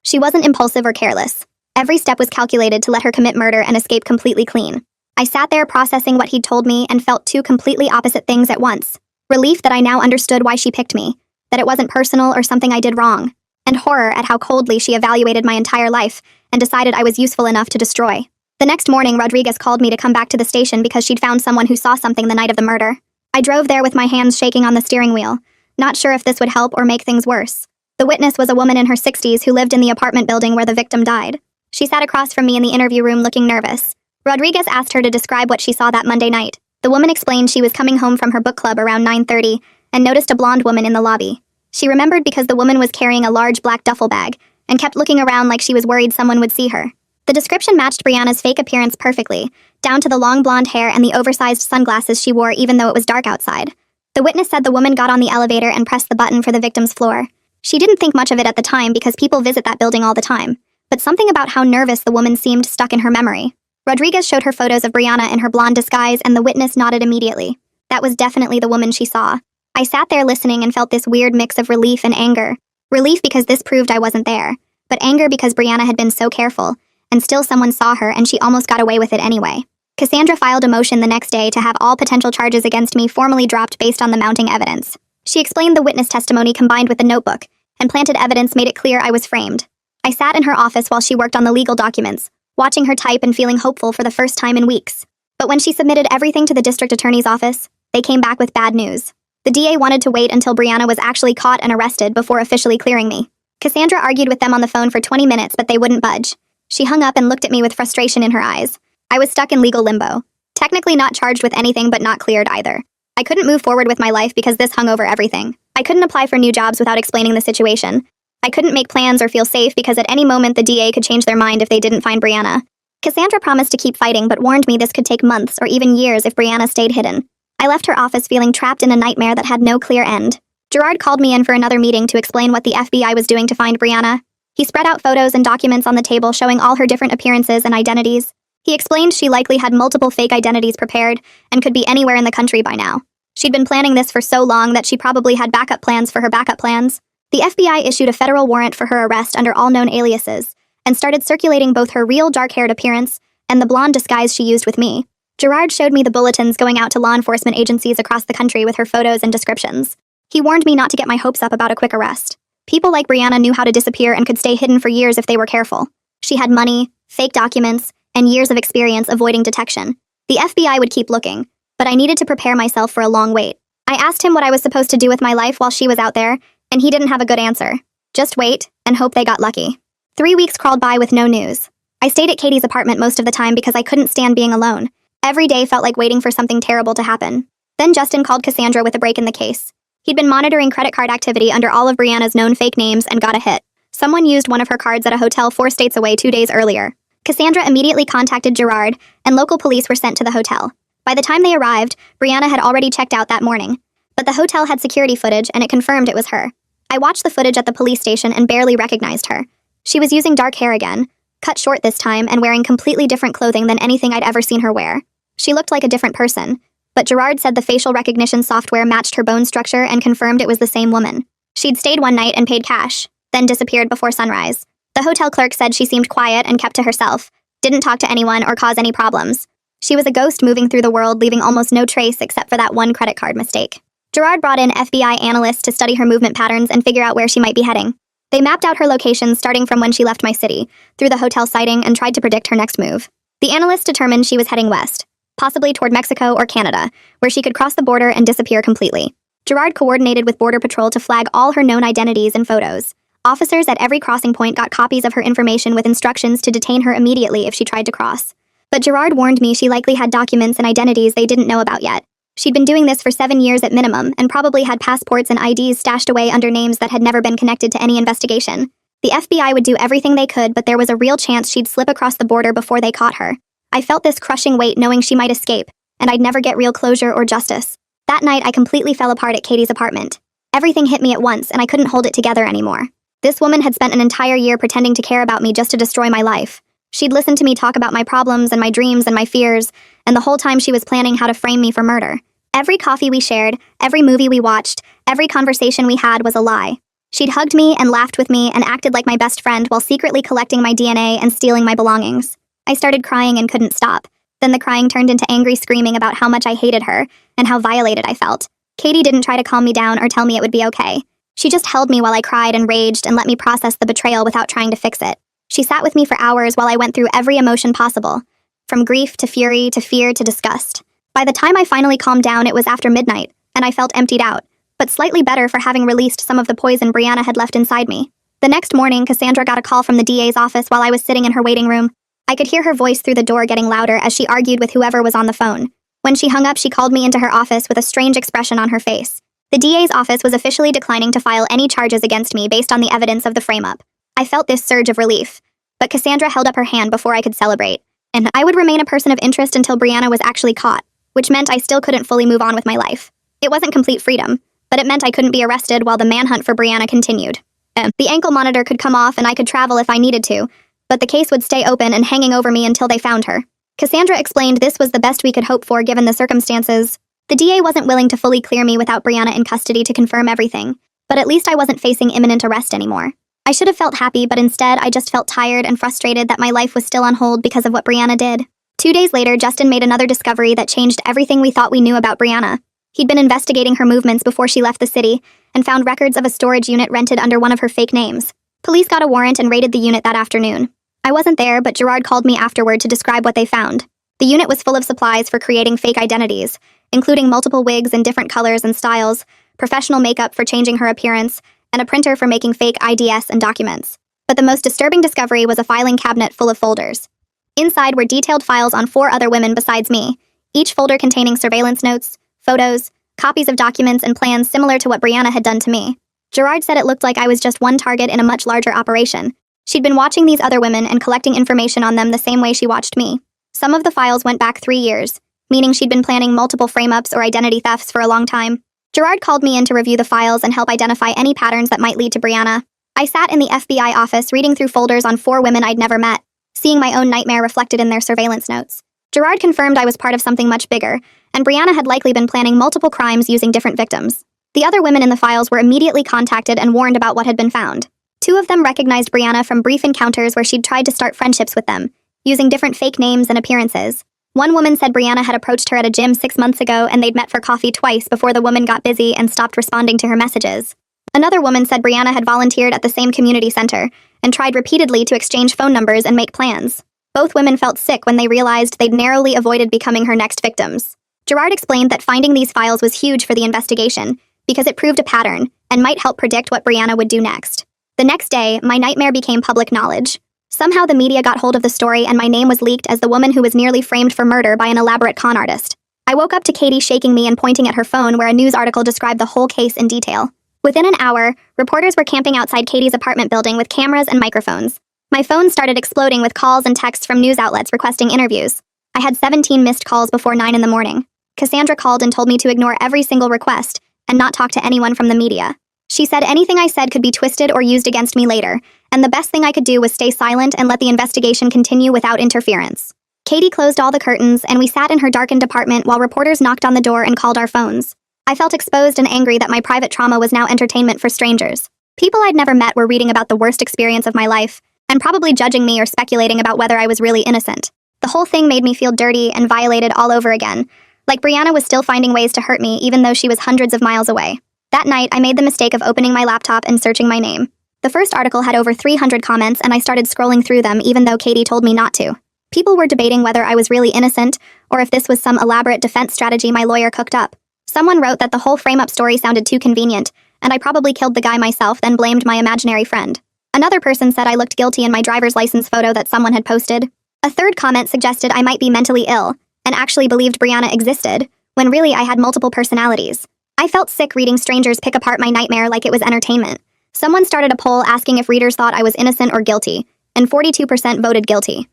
She wasn't impulsive or careless. Every step was calculated to let her commit murder and escape completely clean. I sat there processing what he'd told me and felt two completely opposite things at once. Relief that I now understood why she picked me, that it wasn't personal or something I did wrong, and horror at how coldly she evaluated my entire life and decided I was useful enough to destroy. The next morning, Rodriguez called me to come back to the station because she'd found someone who saw something the night of the murder. I drove there with my hands shaking on the steering wheel, not sure if this would help or make things worse. The witness was a woman in her 60s who lived in the apartment building where the victim died. She sat across from me in the interview room looking nervous. Rodriguez asked her to describe what she saw that Monday night. The woman explained she was coming home from her book club around 9:30 and noticed a blonde woman in the lobby. She remembered because the woman was carrying a large black duffel bag and kept looking around like she was worried someone would see her. The description matched Brianna's fake appearance perfectly, down to the long blonde hair and the oversized sunglasses she wore even though it was dark outside. The witness said the woman got on the elevator and pressed the button for the victim's floor. She didn't think much of it at the time because people visit that building all the time, but something about how nervous the woman seemed stuck in her memory. Rodriguez showed her photos of Brianna in her blonde disguise and the witness nodded immediately. That was definitely the woman she saw. I sat there listening and felt this weird mix of relief and anger. Relief because this proved I wasn't there, but anger because Brianna had been so careful, and still someone saw her and she almost got away with it anyway. Cassandra filed a motion the next day to have all potential charges against me formally dropped based on the mounting evidence. She explained the witness testimony combined with the notebook, and planted evidence made it clear I was framed. I sat in her office while she worked on the legal documents, watching her type and feeling hopeful for the first time in weeks. But when she submitted everything to the district attorney's office, they came back with bad news. The DA wanted to wait until Brianna was actually caught and arrested before officially clearing me. Cassandra argued with them on the phone for 20 minutes, but they wouldn't budge. She hung up and looked at me with frustration in her eyes. I was stuck in legal limbo. Technically not charged with anything but not cleared either. I couldn't move forward with my life because this hung over everything. I couldn't apply for new jobs without explaining the situation. I couldn't make plans or feel safe because at any moment the DA could change their mind if they didn't find Brianna. Cassandra promised to keep fighting but warned me this could take months or even years if Brianna stayed hidden. I left her office feeling trapped in a nightmare that had no clear end. Gerard called me in for another meeting to explain what the FBI was doing to find Brianna. He spread out photos and documents on the table showing all her different appearances and identities. He explained she likely had multiple fake identities prepared and could be anywhere in the country by now. She'd been planning this for so long that she probably had backup plans for her backup plans. The FBI issued a federal warrant for her arrest under all known aliases and started circulating both her real dark-haired appearance and the blonde disguise she used with me. Gerard showed me the bulletins going out to law enforcement agencies across the country with her photos and descriptions. He warned me not to get my hopes up about a quick arrest. People like Brianna knew how to disappear and could stay hidden for years if they were careful. She had money, fake documents, and years of experience avoiding detection. The FBI would keep looking, but I needed to prepare myself for a long wait. I asked him what I was supposed to do with my life while she was out there, and he didn't have a good answer. Just wait, and hope they got lucky. 3 weeks crawled by with no news. I stayed at Katie's apartment most of the time because I couldn't stand being alone. Every day felt like waiting for something terrible to happen. Then Justin called Cassandra with a break in the case. He'd been monitoring credit card activity under all of Brianna's known fake names and got a hit. Someone used one of her cards at a hotel 4 states away 2 days earlier. Cassandra immediately contacted Gerard, and local police were sent to the hotel. By the time they arrived, Brianna had already checked out that morning. But the hotel had security footage, and it confirmed it was her. I watched the footage at the police station and barely recognized her. She was using dark hair again, cut short this time, and wearing completely different clothing than anything I'd ever seen her wear. She looked like a different person, but Gerard said the facial recognition software matched her bone structure and confirmed it was the same woman. She'd stayed one night and paid cash, then disappeared before sunrise. The hotel clerk said she seemed quiet and kept to herself, didn't talk to anyone or cause any problems. She was a ghost moving through the world, leaving almost no trace except for that one credit card mistake. Gerard brought in FBI analysts to study her movement patterns and figure out where she might be heading. They mapped out her location starting from when she left my city, through the hotel sighting, and tried to predict her next move. The analysts determined she was heading west, possibly toward Mexico or Canada, where she could cross the border and disappear completely. Gerard coordinated with Border Patrol to flag all her known identities and photos. Officers at every crossing point got copies of her information with instructions to detain her immediately if she tried to cross. But Gerard warned me she likely had documents and identities they didn't know about yet. She'd been doing this for 7 years at minimum, and probably had passports and IDs stashed away under names that had never been connected to any investigation. The FBI would do everything they could, but there was a real chance she'd slip across the border before they caught her. I felt this crushing weight knowing she might escape, and I'd never get real closure or justice. That night, I completely fell apart at Katie's apartment. Everything hit me at once, and I couldn't hold it together anymore. This woman had spent an entire year pretending to care about me just to destroy my life. She'd listened to me talk about my problems and my dreams and my fears, and the whole time she was planning how to frame me for murder. Every coffee we shared, every movie we watched, every conversation we had was a lie. She'd hugged me and laughed with me and acted like my best friend while secretly collecting my DNA and stealing my belongings. I started crying and couldn't stop. Then the crying turned into angry screaming about how much I hated her and how violated I felt. Katie didn't try to calm me down or tell me it would be okay. She just held me while I cried and raged and let me process the betrayal without trying to fix it. She sat with me for hours while I went through every emotion possible, from grief to fury to fear to disgust. By the time I finally calmed down, it was after midnight, and I felt emptied out, but slightly better for having released some of the poison Brianna had left inside me. The next morning, Cassandra got a call from the DA's office while I was sitting in her waiting room. I could hear her voice through the door getting louder as she argued with whoever was on the phone. When she hung up, she called me into her office with a strange expression on her face. The DA's office was officially declining to file any charges against me based on the evidence of the frame-up. I felt this surge of relief, but Cassandra held up her hand before I could celebrate, and I would remain a person of interest until Brianna was actually caught, which meant I still couldn't fully move on with my life. It wasn't complete freedom, but it meant I couldn't be arrested while the manhunt for Brianna continued. The ankle monitor could come off and I could travel if I needed to, but the case would stay open and hanging over me until they found her. Cassandra explained this was the best we could hope for given the circumstances. The DA wasn't willing to fully clear me without Brianna in custody to confirm everything, but at least I wasn't facing imminent arrest anymore. I should have felt happy, but instead I just felt tired and frustrated that my life was still on hold because of what Brianna did. 2 days later, Justin made another discovery that changed everything we thought we knew about Brianna. He'd been investigating her movements before she left the city and found records of a storage unit rented under one of her fake names. Police got a warrant and raided the unit that afternoon. I wasn't there, but Gerard called me afterward to describe what they found. The unit was full of supplies for creating fake identities, including multiple wigs in different colors and styles, professional makeup for changing her appearance, and a printer for making fake IDs and documents. But the most disturbing discovery was a filing cabinet full of folders. Inside were detailed files on 4 other women besides me, each folder containing surveillance notes, photos, copies of documents, and plans similar to what Brianna had done to me. Gerard said it looked like I was just one target in a much larger operation. She'd been watching these other women and collecting information on them the same way she watched me. Some of the files went back 3 years, meaning she'd been planning multiple frame-ups or identity thefts for a long time. Gerard called me in to review the files and help identify any patterns that might lead to Brianna. I sat in the FBI office reading through folders on 4 women I'd never met, seeing my own nightmare reflected in their surveillance notes. Gerard confirmed I was part of something much bigger, and Brianna had likely been planning multiple crimes using different victims. The other women in the files were immediately contacted and warned about what had been found. 2 of them recognized Brianna from brief encounters where she'd tried to start friendships with them, using different fake names and appearances. One woman said Brianna had approached her at a gym 6 months ago and they'd met for coffee twice before the woman got busy and stopped responding to her messages. Another woman said Brianna had volunteered at the same community center and tried repeatedly to exchange phone numbers and make plans. Both women felt sick when they realized they'd narrowly avoided becoming her next victims. Gerard explained that finding these files was huge for the investigation because it proved a pattern and might help predict what Brianna would do next. The next day, my nightmare became public knowledge. Somehow the media got hold of the story and my name was leaked as the woman who was nearly framed for murder by an elaborate con artist. I woke up to Katie shaking me and pointing at her phone where a news article described the whole case in detail. Within an hour, reporters were camping outside Katie's apartment building with cameras and microphones. My phone started exploding with calls and texts from news outlets requesting interviews. I had 17 missed calls before 9 in the morning. Cassandra called and told me to ignore every single request and not talk to anyone from the media. She said anything I said could be twisted or used against me later, and the best thing I could do was stay silent and let the investigation continue without interference. Katie closed all the curtains, and we sat in her darkened apartment while reporters knocked on the door and called our phones. I felt exposed and angry that my private trauma was now entertainment for strangers. People I'd never met were reading about the worst experience of my life, and probably judging me or speculating about whether I was really innocent. The whole thing made me feel dirty and violated all over again, like Brianna was still finding ways to hurt me even though she was hundreds of miles away. That night, I made the mistake of opening my laptop and searching my name. The first article had over 300 comments, and I started scrolling through them even though Katie told me not to. People were debating whether I was really innocent or if this was some elaborate defense strategy my lawyer cooked up. Someone wrote that the whole frame-up story sounded too convenient, and I probably killed the guy myself, then blamed my imaginary friend. Another person said I looked guilty in my driver's license photo that someone had posted. A third comment suggested I might be mentally ill and actually believed Brianna existed, when really I had multiple personalities. I felt sick reading strangers pick apart my nightmare like it was entertainment. Someone started a poll asking if readers thought I was innocent or guilty, and 42% voted guilty.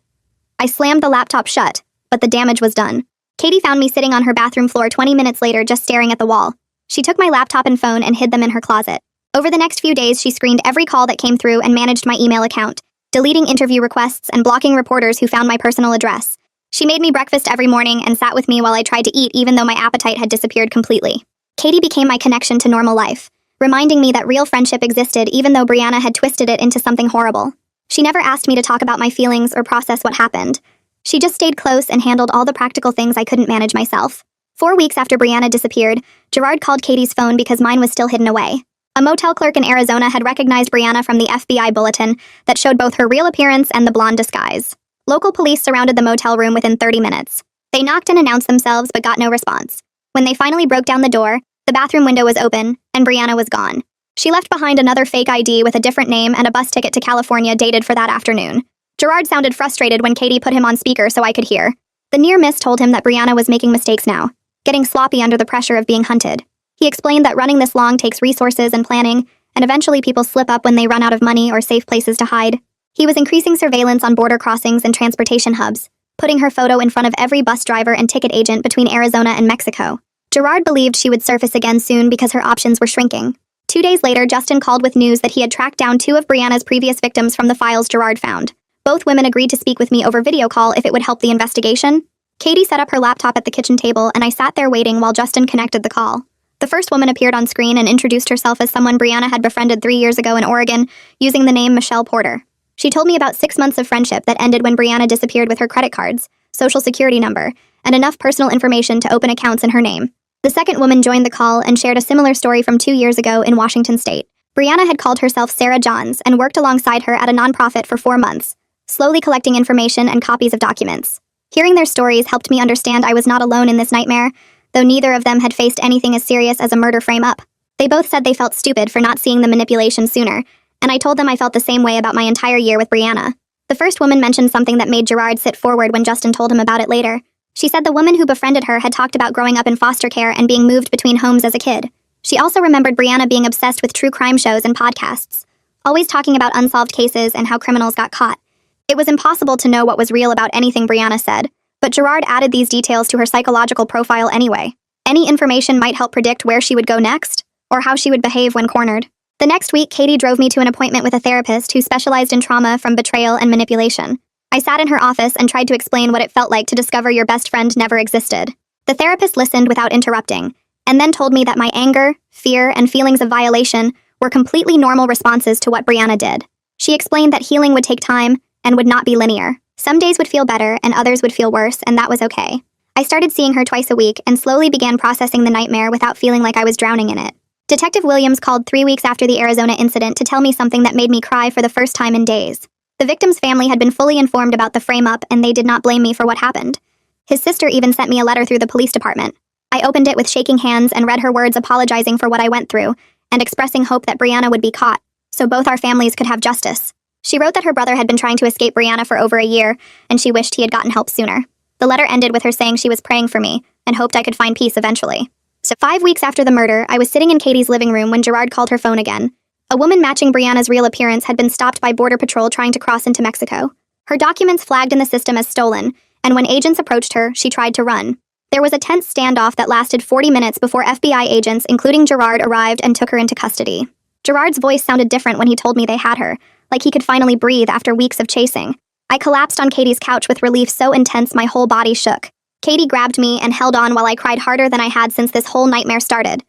I slammed the laptop shut, but the damage was done. Katie found me sitting on her bathroom floor 20 minutes later just staring at the wall. She took my laptop and phone and hid them in her closet. Over the next few days, she screened every call that came through and managed my email account, deleting interview requests and blocking reporters who found my personal address. She made me breakfast every morning and sat with me while I tried to eat even though my appetite had disappeared completely. Katie became my connection to normal life, reminding me that real friendship existed even though Brianna had twisted it into something horrible. She never asked me to talk about my feelings or process what happened. She just stayed close and handled all the practical things I couldn't manage myself. 4 weeks after Brianna disappeared, Gerard called Katie's phone because mine was still hidden away. A motel clerk in Arizona had recognized Brianna from the FBI bulletin that showed both her real appearance and the blonde disguise. Local police surrounded the motel room within 30 minutes. They knocked and announced themselves but got no response. When they finally broke down the door, the bathroom window was open, and Brianna was gone. She left behind another fake ID with a different name and a bus ticket to California dated for that afternoon. Gerard sounded frustrated when Katie put him on speaker so I could hear. The near miss told him that Brianna was making mistakes now, getting sloppy under the pressure of being hunted. He explained that running this long takes resources and planning, and eventually people slip up when they run out of money or safe places to hide. He was increasing surveillance on border crossings and transportation hubs, putting her photo in front of every bus driver and ticket agent between Arizona and Mexico. Gerard believed she would surface again soon because her options were shrinking. 2 days later, Justin called with news that he had tracked down 2 of Brianna's previous victims from the files Gerard found. Both women agreed to speak with me over video call if it would help the investigation. Katie set up her laptop at the kitchen table, and I sat there waiting while Justin connected the call. The first woman appeared on screen and introduced herself as someone Brianna had befriended 3 years ago in Oregon, using the name Michelle Porter. She told me about 6 months of friendship that ended when Brianna disappeared with her credit cards, social security number, and enough personal information to open accounts in her name. The second woman joined the call and shared a similar story from 2 years ago in Washington state. Brianna had called herself Sarah Johns and worked alongside her at a nonprofit for 4 months, slowly collecting information and copies of documents. Hearing their stories helped me understand I was not alone in this nightmare, though neither of them had faced anything as serious as a murder frame-up. They both said they felt stupid for not seeing the manipulation sooner, and I told them I felt the same way about my entire year with Brianna. The first woman mentioned something that made Gerard sit forward when Justin told him about it later. She said the woman who befriended her had talked about growing up in foster care and being moved between homes as a kid. She also remembered Brianna being obsessed with true crime shows and podcasts, always talking about unsolved cases and how criminals got caught. It was impossible to know what was real about anything Brianna said, but Gerard added these details to her psychological profile anyway. Any information might help predict where she would go next, or how she would behave when cornered. The next week, Katie drove me to an appointment with a therapist who specialized in trauma from betrayal and manipulation. I sat in her office and tried to explain what it felt like to discover your best friend never existed. The therapist listened without interrupting, and then told me that my anger, fear, and feelings of violation were completely normal responses to what Brianna did. She explained that healing would take time and would not be linear. Some days would feel better and others would feel worse, and that was okay. I started seeing her twice a week and slowly began processing the nightmare without feeling like I was drowning in it. Detective Williams called 3 weeks after the Arizona incident to tell me something that made me cry for the first time in days. The victim's family had been fully informed about the frame-up and they did not blame me for what happened. His sister even sent me a letter through the police department. I opened it with shaking hands and read her words apologizing for what I went through and expressing hope that Brianna would be caught, so both our families could have justice. She wrote that her brother had been trying to escape Brianna for over a year, and she wished he had gotten help sooner. The letter ended with her saying she was praying for me and hoped I could find peace eventually. So 5 weeks after the murder, I was sitting in Katie's living room when Gerard called her phone again. A woman matching Brianna's real appearance had been stopped by Border Patrol trying to cross into Mexico. Her documents flagged in the system as stolen, and when agents approached her, she tried to run. There was a tense standoff that lasted 40 minutes before FBI agents, including Gerard, arrived and took her into custody. Gerard's voice sounded different when he told me they had her, like he could finally breathe after weeks of chasing. I collapsed on Katie's couch with relief so intense my whole body shook. Katie grabbed me and held on while I cried harder than I had since this whole nightmare started.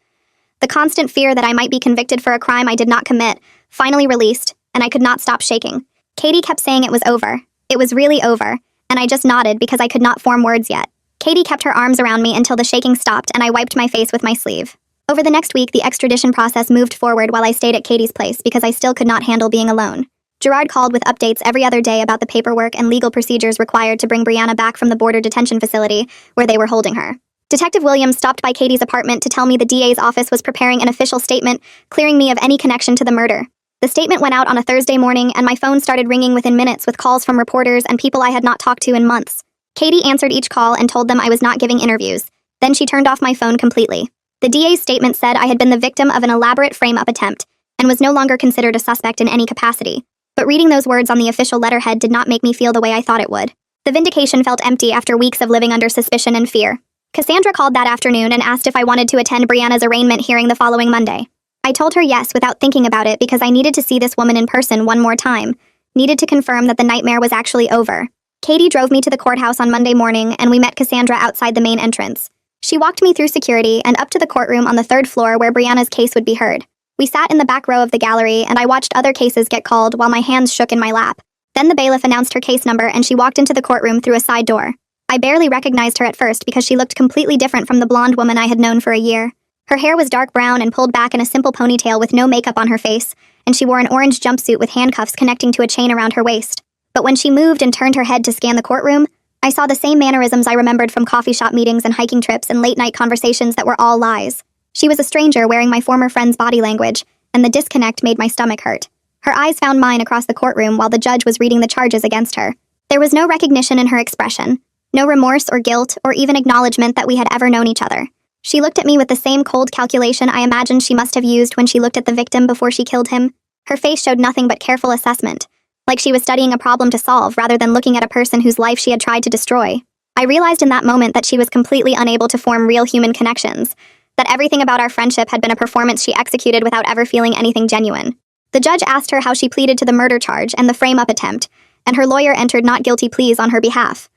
The constant fear that I might be convicted for a crime I did not commit finally released, and I could not stop shaking. Katie kept saying it was over. It was really over, and I just nodded because I could not form words yet. Katie kept her arms around me until the shaking stopped and I wiped my face with my sleeve. Over the next week, the extradition process moved forward while I stayed at Katie's place because I still could not handle being alone. Gerard called with updates every other day about the paperwork and legal procedures required to bring Brianna back from the border detention facility where they were holding her. Detective Williams stopped by Katie's apartment to tell me the DA's office was preparing an official statement clearing me of any connection to the murder. The statement went out on a Thursday morning, and my phone started ringing within minutes with calls from reporters and people I had not talked to in months. Katie answered each call and told them I was not giving interviews. Then she turned off my phone completely. The DA's statement said I had been the victim of an elaborate frame-up attempt and was no longer considered a suspect in any capacity. But reading those words on the official letterhead did not make me feel the way I thought it would. The vindication felt empty after weeks of living under suspicion and fear. Cassandra called that afternoon and asked if I wanted to attend Brianna's arraignment hearing the following Monday. I told her yes without thinking about it because I needed to see this woman in person one more time, needed to confirm that the nightmare was actually over. Katie drove me to the courthouse on Monday morning, and we met Cassandra outside the main entrance. She walked me through security and up to the courtroom on the third floor where Brianna's case would be heard. We sat in the back row of the gallery, and I watched other cases get called while my hands shook in my lap. Then the bailiff announced her case number, and she walked into the courtroom through a side door. I barely recognized her at first because she looked completely different from the blonde woman I had known for a year. Her hair was dark brown and pulled back in a simple ponytail with no makeup on her face, and she wore an orange jumpsuit with handcuffs connecting to a chain around her waist. But when she moved and turned her head to scan the courtroom, I saw the same mannerisms I remembered from coffee shop meetings and hiking trips and late-night conversations that were all lies. She was a stranger wearing my former friend's body language, and the disconnect made my stomach hurt. Her eyes found mine across the courtroom while the judge was reading the charges against her. There was no recognition in her expression, no remorse or guilt or even acknowledgement that we had ever known each other. She looked at me with the same cold calculation I imagined she must have used when she looked at the victim before she killed him. Her face showed nothing but careful assessment, like she was studying a problem to solve rather than looking at a person whose life she had tried to destroy. I realized in that moment that she was completely unable to form real human connections, that everything about our friendship had been a performance she executed without ever feeling anything genuine. The judge asked her how she pleaded to the murder charge and the frame-up attempt, and her lawyer entered not guilty pleas on her behalf.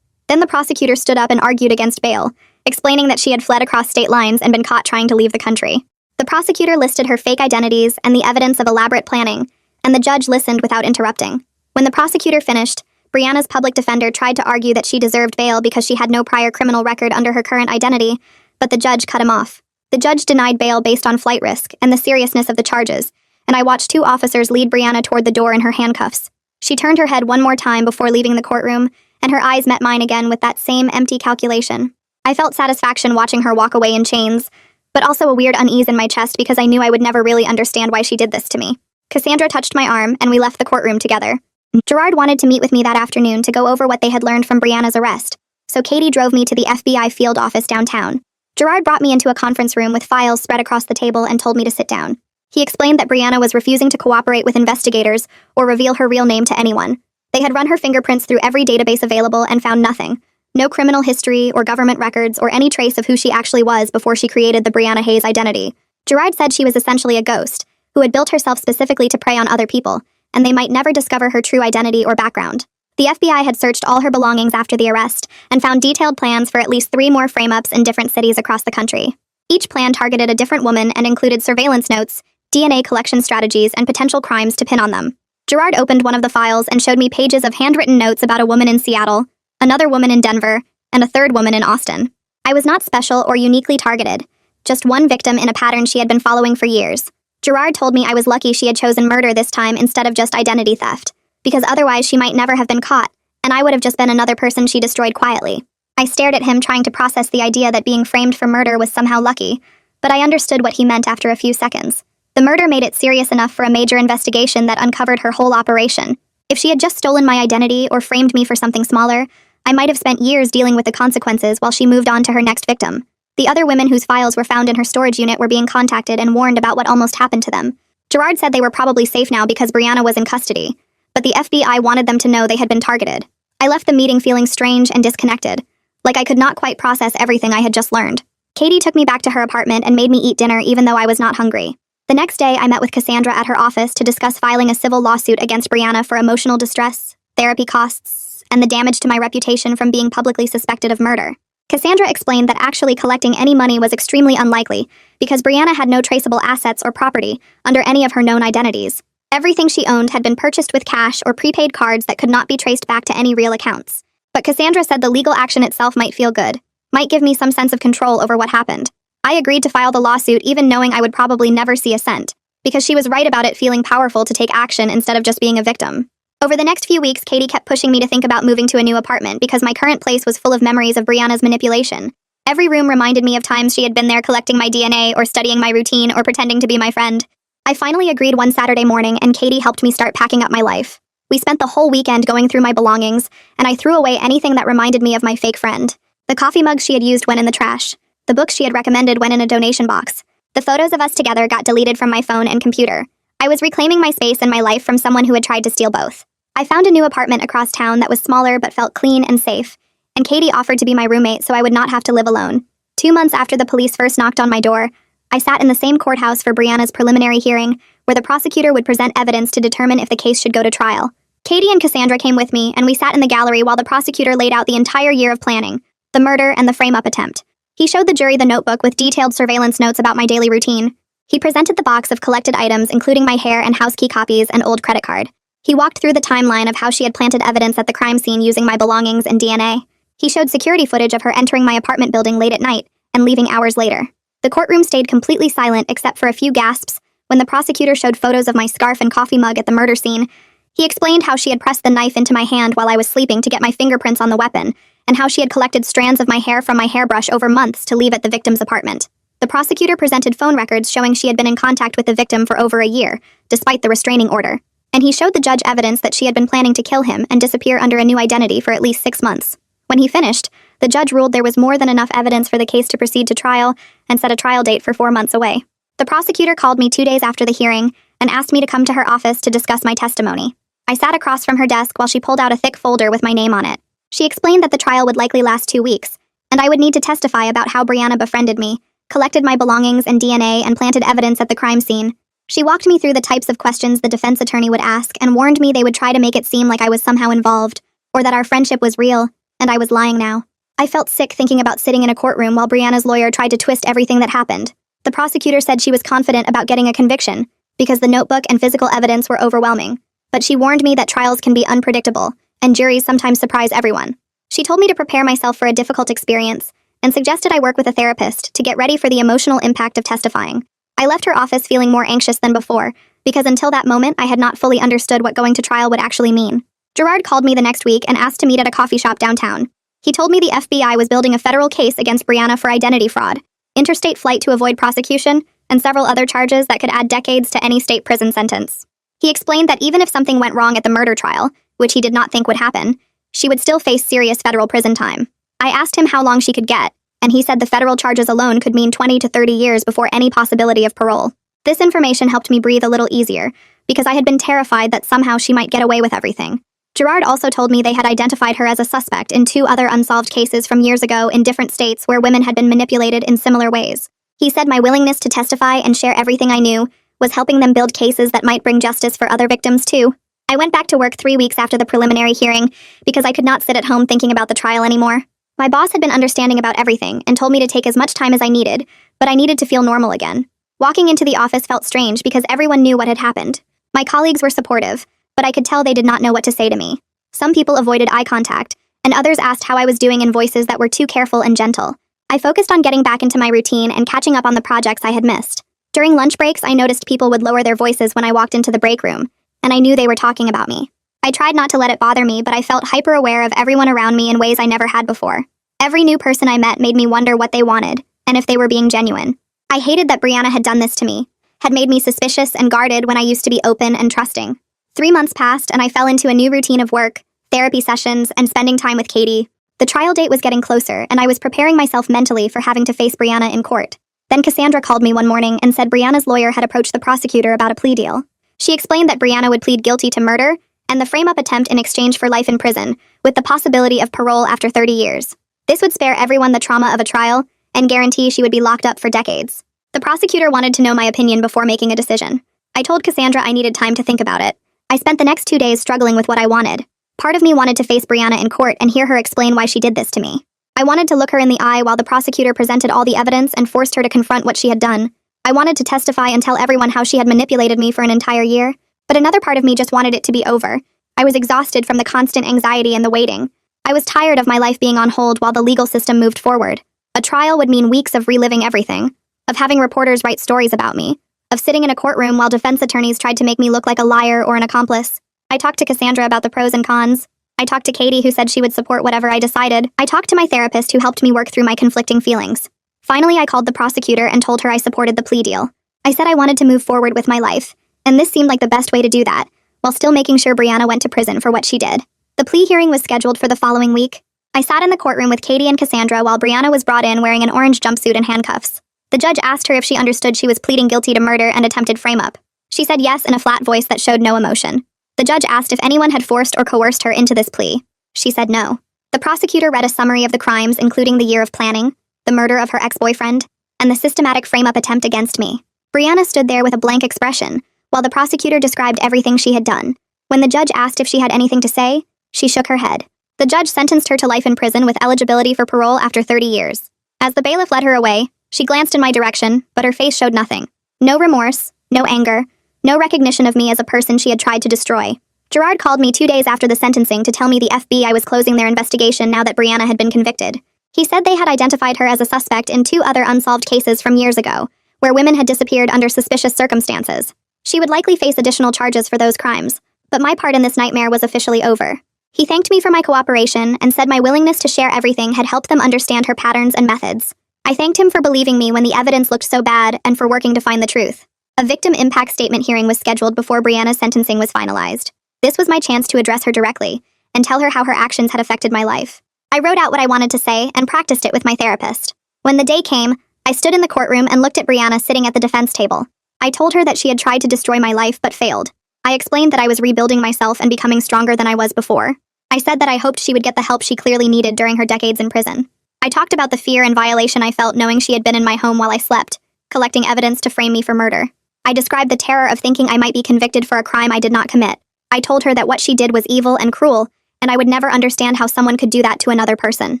Then the prosecutor stood up and argued against bail, explaining that she had fled across state lines and been caught trying to leave the country. The prosecutor listed her fake identities and the evidence of elaborate planning, and the judge listened without interrupting. When the prosecutor finished, Brianna's public defender tried to argue that she deserved bail because she had no prior criminal record under her current identity, but the judge cut him off. The judge denied bail based on flight risk and the seriousness of the charges, and I watched two officers lead Brianna toward the door in her handcuffs. She turned her head one more time before leaving the courtroom, and her eyes met mine again with that same empty calculation. I felt satisfaction watching her walk away in chains, but also a weird unease in my chest because I knew I would never really understand why she did this to me. Cassandra touched my arm, and we left the courtroom together. Gerard wanted to meet with me that afternoon to go over what they had learned from Brianna's arrest, so Katie drove me to the FBI field office downtown. Gerard brought me into a conference room with files spread across the table and told me to sit down. He explained that Brianna was refusing to cooperate with investigators or reveal her real name to anyone. They had run her fingerprints through every database available and found nothing. No criminal history or government records or any trace of who she actually was before she created the Brianna Hayes identity. Gerard said she was essentially a ghost, who had built herself specifically to prey on other people, and they might never discover her true identity or background. The FBI had searched all her belongings after the arrest and found detailed plans for at least 3 more frame-ups in different cities across the country. Each plan targeted a different woman and included surveillance notes, DNA collection strategies, and potential crimes to pin on them. Gerard opened one of the files and showed me pages of handwritten notes about a woman in Seattle, another woman in Denver, and a third woman in Austin. I was not special or uniquely targeted, just one victim in a pattern she had been following for years. Gerard told me I was lucky she had chosen murder this time instead of just identity theft, because otherwise she might never have been caught, and I would have just been another person she destroyed quietly. I stared at him trying to process the idea that being framed for murder was somehow lucky, but I understood what he meant after a few seconds. The murder made it serious enough for a major investigation that uncovered her whole operation. If she had just stolen my identity or framed me for something smaller, I might have spent years dealing with the consequences while she moved on to her next victim. The other women whose files were found in her storage unit were being contacted and warned about what almost happened to them. Gerard said they were probably safe now because Brianna was in custody, but the FBI wanted them to know they had been targeted. I left the meeting feeling strange and disconnected, like I could not quite process everything I had just learned. Katie took me back to her apartment and made me eat dinner even though I was not hungry. The next day, I met with Cassandra at her office to discuss filing a civil lawsuit against Brianna for emotional distress, therapy costs, and the damage to my reputation from being publicly suspected of murder. Cassandra explained that actually collecting any money was extremely unlikely because Brianna had no traceable assets or property under any of her known identities. Everything she owned had been purchased with cash or prepaid cards that could not be traced back to any real accounts. But Cassandra said the legal action itself might feel good, might give me some sense of control over what happened. I agreed to file the lawsuit even knowing I would probably never see a cent, because she was right about it feeling powerful to take action instead of just being a victim. Over the next few weeks, Katie kept pushing me to think about moving to a new apartment because my current place was full of memories of Brianna's manipulation. Every room reminded me of times she had been there collecting my DNA or studying my routine or pretending to be my friend. I finally agreed one Saturday morning, and Katie helped me start packing up my life. We spent the whole weekend going through my belongings, and I threw away anything that reminded me of my fake friend. The coffee mug she had used went in the trash. The books she had recommended went in a donation box. The photos of us together got deleted from my phone and computer. I was reclaiming my space and my life from someone who had tried to steal both. I found a new apartment across town that was smaller but felt clean and safe, and Katie offered to be my roommate so I would not have to live alone. 2 months after the police first knocked on my door, I sat in the same courthouse for Brianna's preliminary hearing, where the prosecutor would present evidence to determine if the case should go to trial. Katie and Cassandra came with me, and we sat in the gallery while the prosecutor laid out the entire year of planning, the murder, and the frame-up attempt. He showed the jury the notebook with detailed surveillance notes about my daily routine. He presented the box of collected items, including my hair and house key copies and old credit card. He walked through the timeline of how she had planted evidence at the crime scene using my belongings and DNA. He showed security footage of her entering my apartment building late at night and leaving hours later. The courtroom stayed completely silent except for a few gasps when the prosecutor showed photos of my scarf and coffee mug at the murder scene. He explained how she had pressed the knife into my hand while I was sleeping to get my fingerprints on the weapon, and how she had collected strands of my hair from my hairbrush over months to leave at the victim's apartment. The prosecutor presented phone records showing she had been in contact with the victim for over a year, despite the restraining order. And he showed the judge evidence that she had been planning to kill him and disappear under a new identity for at least 6 months. When he finished, the judge ruled there was more than enough evidence for the case to proceed to trial and set a trial date for 4 months away. The prosecutor called me 2 days after the hearing and asked me to come to her office to discuss my testimony. I sat across from her desk while she pulled out a thick folder with my name on it. She explained that the trial would likely last 2 weeks, and I would need to testify about how Brianna befriended me, collected my belongings and DNA, and planted evidence at the crime scene. She walked me through the types of questions the defense attorney would ask and warned me they would try to make it seem like I was somehow involved, or that our friendship was real, and I was lying now. I felt sick thinking about sitting in a courtroom while Brianna's lawyer tried to twist everything that happened. The prosecutor said she was confident about getting a conviction, because the notebook and physical evidence were overwhelming. But she warned me that trials can be unpredictable, and juries sometimes surprise everyone. She told me to prepare myself for a difficult experience, and suggested I work with a therapist to get ready for the emotional impact of testifying. I left her office feeling more anxious than before, because until that moment I had not fully understood what going to trial would actually mean. Gerard called me the next week and asked to meet at a coffee shop downtown. He told me the FBI was building a federal case against Brianna for identity fraud, interstate flight to avoid prosecution, and several other charges that could add decades to any state prison sentence. He explained that even if something went wrong at the murder trial, which he did not think would happen, she would still face serious federal prison time. I asked him how long she could get, and he said the federal charges alone could mean 20 to 30 years before any possibility of parole. This information helped me breathe a little easier, because I had been terrified that somehow she might get away with everything. Gerard also told me they had identified her as a suspect in 2 other unsolved cases from years ago in different states where women had been manipulated in similar ways. He said my willingness to testify and share everything I knew was helping them build cases that might bring justice for other victims too. I went back to work 3 weeks after the preliminary hearing because I could not sit at home thinking about the trial anymore. My boss had been understanding about everything and told me to take as much time as I needed, but I needed to feel normal again. Walking into the office felt strange because everyone knew what had happened. My colleagues were supportive, but I could tell they did not know what to say to me. Some people avoided eye contact, and others asked how I was doing in voices that were too careful and gentle. I focused on getting back into my routine and catching up on the projects I had missed. During lunch breaks, I noticed people would lower their voices when I walked into the break room, and I knew they were talking about me. I tried not to let it bother me, but I felt hyper-aware of everyone around me in ways I never had before. Every new person I met made me wonder what they wanted, and if they were being genuine. I hated that Brianna had done this to me, had made me suspicious and guarded when I used to be open and trusting. 3 months passed, and I fell into a new routine of work, therapy sessions, and spending time with Katie. The trial date was getting closer, and I was preparing myself mentally for having to face Brianna in court. Then Cassandra called me one morning and said Brianna's lawyer had approached the prosecutor about a plea deal. She explained that Brianna would plead guilty to murder and the frame-up attempt in exchange for life in prison, with the possibility of parole after 30 years. This would spare everyone the trauma of a trial and guarantee she would be locked up for decades. The prosecutor wanted to know my opinion before making a decision. I told Cassandra I needed time to think about it. I spent the next 2 days struggling with what I wanted. Part of me wanted to face Brianna in court and hear her explain why she did this to me. I wanted to look her in the eye while the prosecutor presented all the evidence and forced her to confront what she had done. I wanted to testify and tell everyone how she had manipulated me for an entire year, but another part of me just wanted it to be over. I was exhausted from the constant anxiety and the waiting. I was tired of my life being on hold while the legal system moved forward. A trial would mean weeks of reliving everything, of having reporters write stories about me, of sitting in a courtroom while defense attorneys tried to make me look like a liar or an accomplice. I talked to Cassandra about the pros and cons. I talked to Katie, who said she would support whatever I decided. I talked to my therapist, who helped me work through my conflicting feelings. Finally, I called the prosecutor and told her I supported the plea deal. I said I wanted to move forward with my life, and this seemed like the best way to do that, while still making sure Brianna went to prison for what she did. The plea hearing was scheduled for the following week. I sat in the courtroom with Katie and Cassandra while Brianna was brought in wearing an orange jumpsuit and handcuffs. The judge asked her if she understood she was pleading guilty to murder and attempted frame-up. She said yes in a flat voice that showed no emotion. The judge asked if anyone had forced or coerced her into this plea. She said no. The prosecutor read a summary of the crimes, including the year of planning, the murder of her ex-boyfriend, and the systematic frame-up attempt against me. Brianna stood there with a blank expression, while the prosecutor described everything she had done. When the judge asked if she had anything to say, she shook her head. The judge sentenced her to life in prison with eligibility for parole after 30 years. As the bailiff led her away, she glanced in my direction, but her face showed nothing. No remorse, no anger, no recognition of me as a person she had tried to destroy. Gerard called me 2 days after the sentencing to tell me the FBI was closing their investigation now that Brianna had been convicted. He said they had identified her as a suspect in 2 other unsolved cases from years ago, where women had disappeared under suspicious circumstances. She would likely face additional charges for those crimes, but my part in this nightmare was officially over. He thanked me for my cooperation and said my willingness to share everything had helped them understand her patterns and methods. I thanked him for believing me when the evidence looked so bad and for working to find the truth. A victim impact statement hearing was scheduled before Brianna's sentencing was finalized. This was my chance to address her directly and tell her how her actions had affected my life. I wrote out what I wanted to say and practiced it with my therapist. When the day came, I stood in the courtroom and looked at Brianna sitting at the defense table. I told her that she had tried to destroy my life but failed. I explained that I was rebuilding myself and becoming stronger than I was before. I said that I hoped she would get the help she clearly needed during her decades in prison. I talked about the fear and violation I felt knowing she had been in my home while I slept, collecting evidence to frame me for murder. I described the terror of thinking I might be convicted for a crime I did not commit. I told her that what she did was evil and cruel, and I would never understand how someone could do that to another person.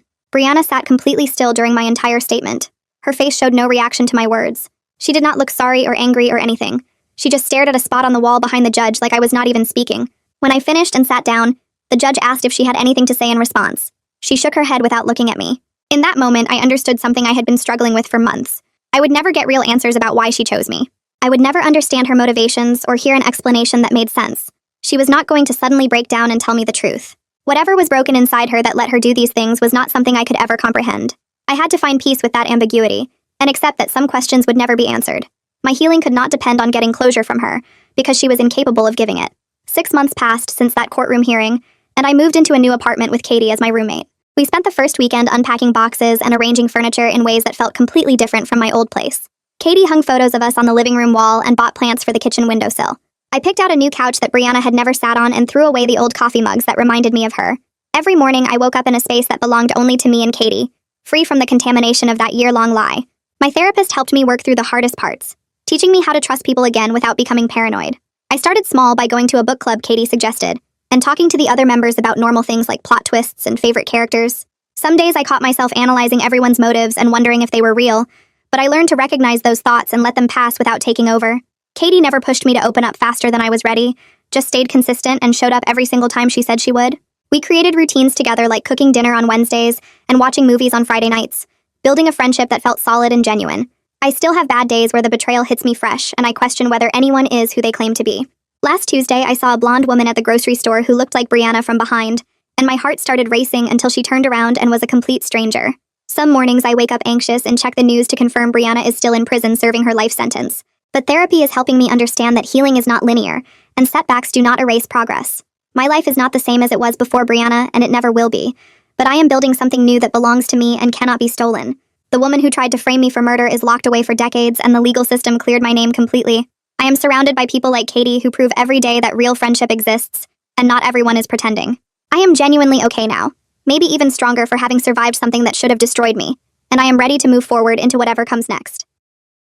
Brianna sat completely still during my entire statement. Her face showed no reaction to my words. She did not look sorry or angry or anything. She just stared at a spot on the wall behind the judge like I was not even speaking. When I finished and sat down, the judge asked if she had anything to say in response. She shook her head without looking at me. In that moment, I understood something I had been struggling with for months. I would never get real answers about why she chose me. I would never understand her motivations or hear an explanation that made sense. She was not going to suddenly break down and tell me the truth. Whatever was broken inside her that let her do these things was not something I could ever comprehend. I had to find peace with that ambiguity and accept that some questions would never be answered. My healing could not depend on getting closure from her because she was incapable of giving it. 6 months passed since that courtroom hearing, and I moved into a new apartment with Katie as my roommate. We spent the first weekend unpacking boxes and arranging furniture in ways that felt completely different from my old place. Katie hung photos of us on the living room wall and bought plants for the kitchen windowsill. I picked out a new couch that Brianna had never sat on and threw away the old coffee mugs that reminded me of her. Every morning, I woke up in a space that belonged only to me and Katie, free from the contamination of that year-long lie. My therapist helped me work through the hardest parts, teaching me how to trust people again without becoming paranoid. I started small by going to a book club Katie suggested, and talking to the other members about normal things like plot twists and favorite characters. Some days I caught myself analyzing everyone's motives and wondering if they were real, but I learned to recognize those thoughts and let them pass without taking over. Katie never pushed me to open up faster than I was ready, just stayed consistent and showed up every single time she said she would. We created routines together like cooking dinner on Wednesdays and watching movies on Friday nights, building a friendship that felt solid and genuine. I still have bad days where the betrayal hits me fresh and I question whether anyone is who they claim to be. Last Tuesday, I saw a blonde woman at the grocery store who looked like Brianna from behind, and my heart started racing until she turned around and was a complete stranger. Some mornings I wake up anxious and check the news to confirm Brianna is still in prison serving her life sentence. But therapy is helping me understand that healing is not linear, and setbacks do not erase progress. My life is not the same as it was before Brianna, and it never will be. But I am building something new that belongs to me and cannot be stolen. The woman who tried to frame me for murder is locked away for decades, and the legal system cleared my name completely. I am surrounded by people like Katie who prove every day that real friendship exists, and not everyone is pretending. I am genuinely okay now, maybe even stronger for having survived something that should have destroyed me, and I am ready to move forward into whatever comes next.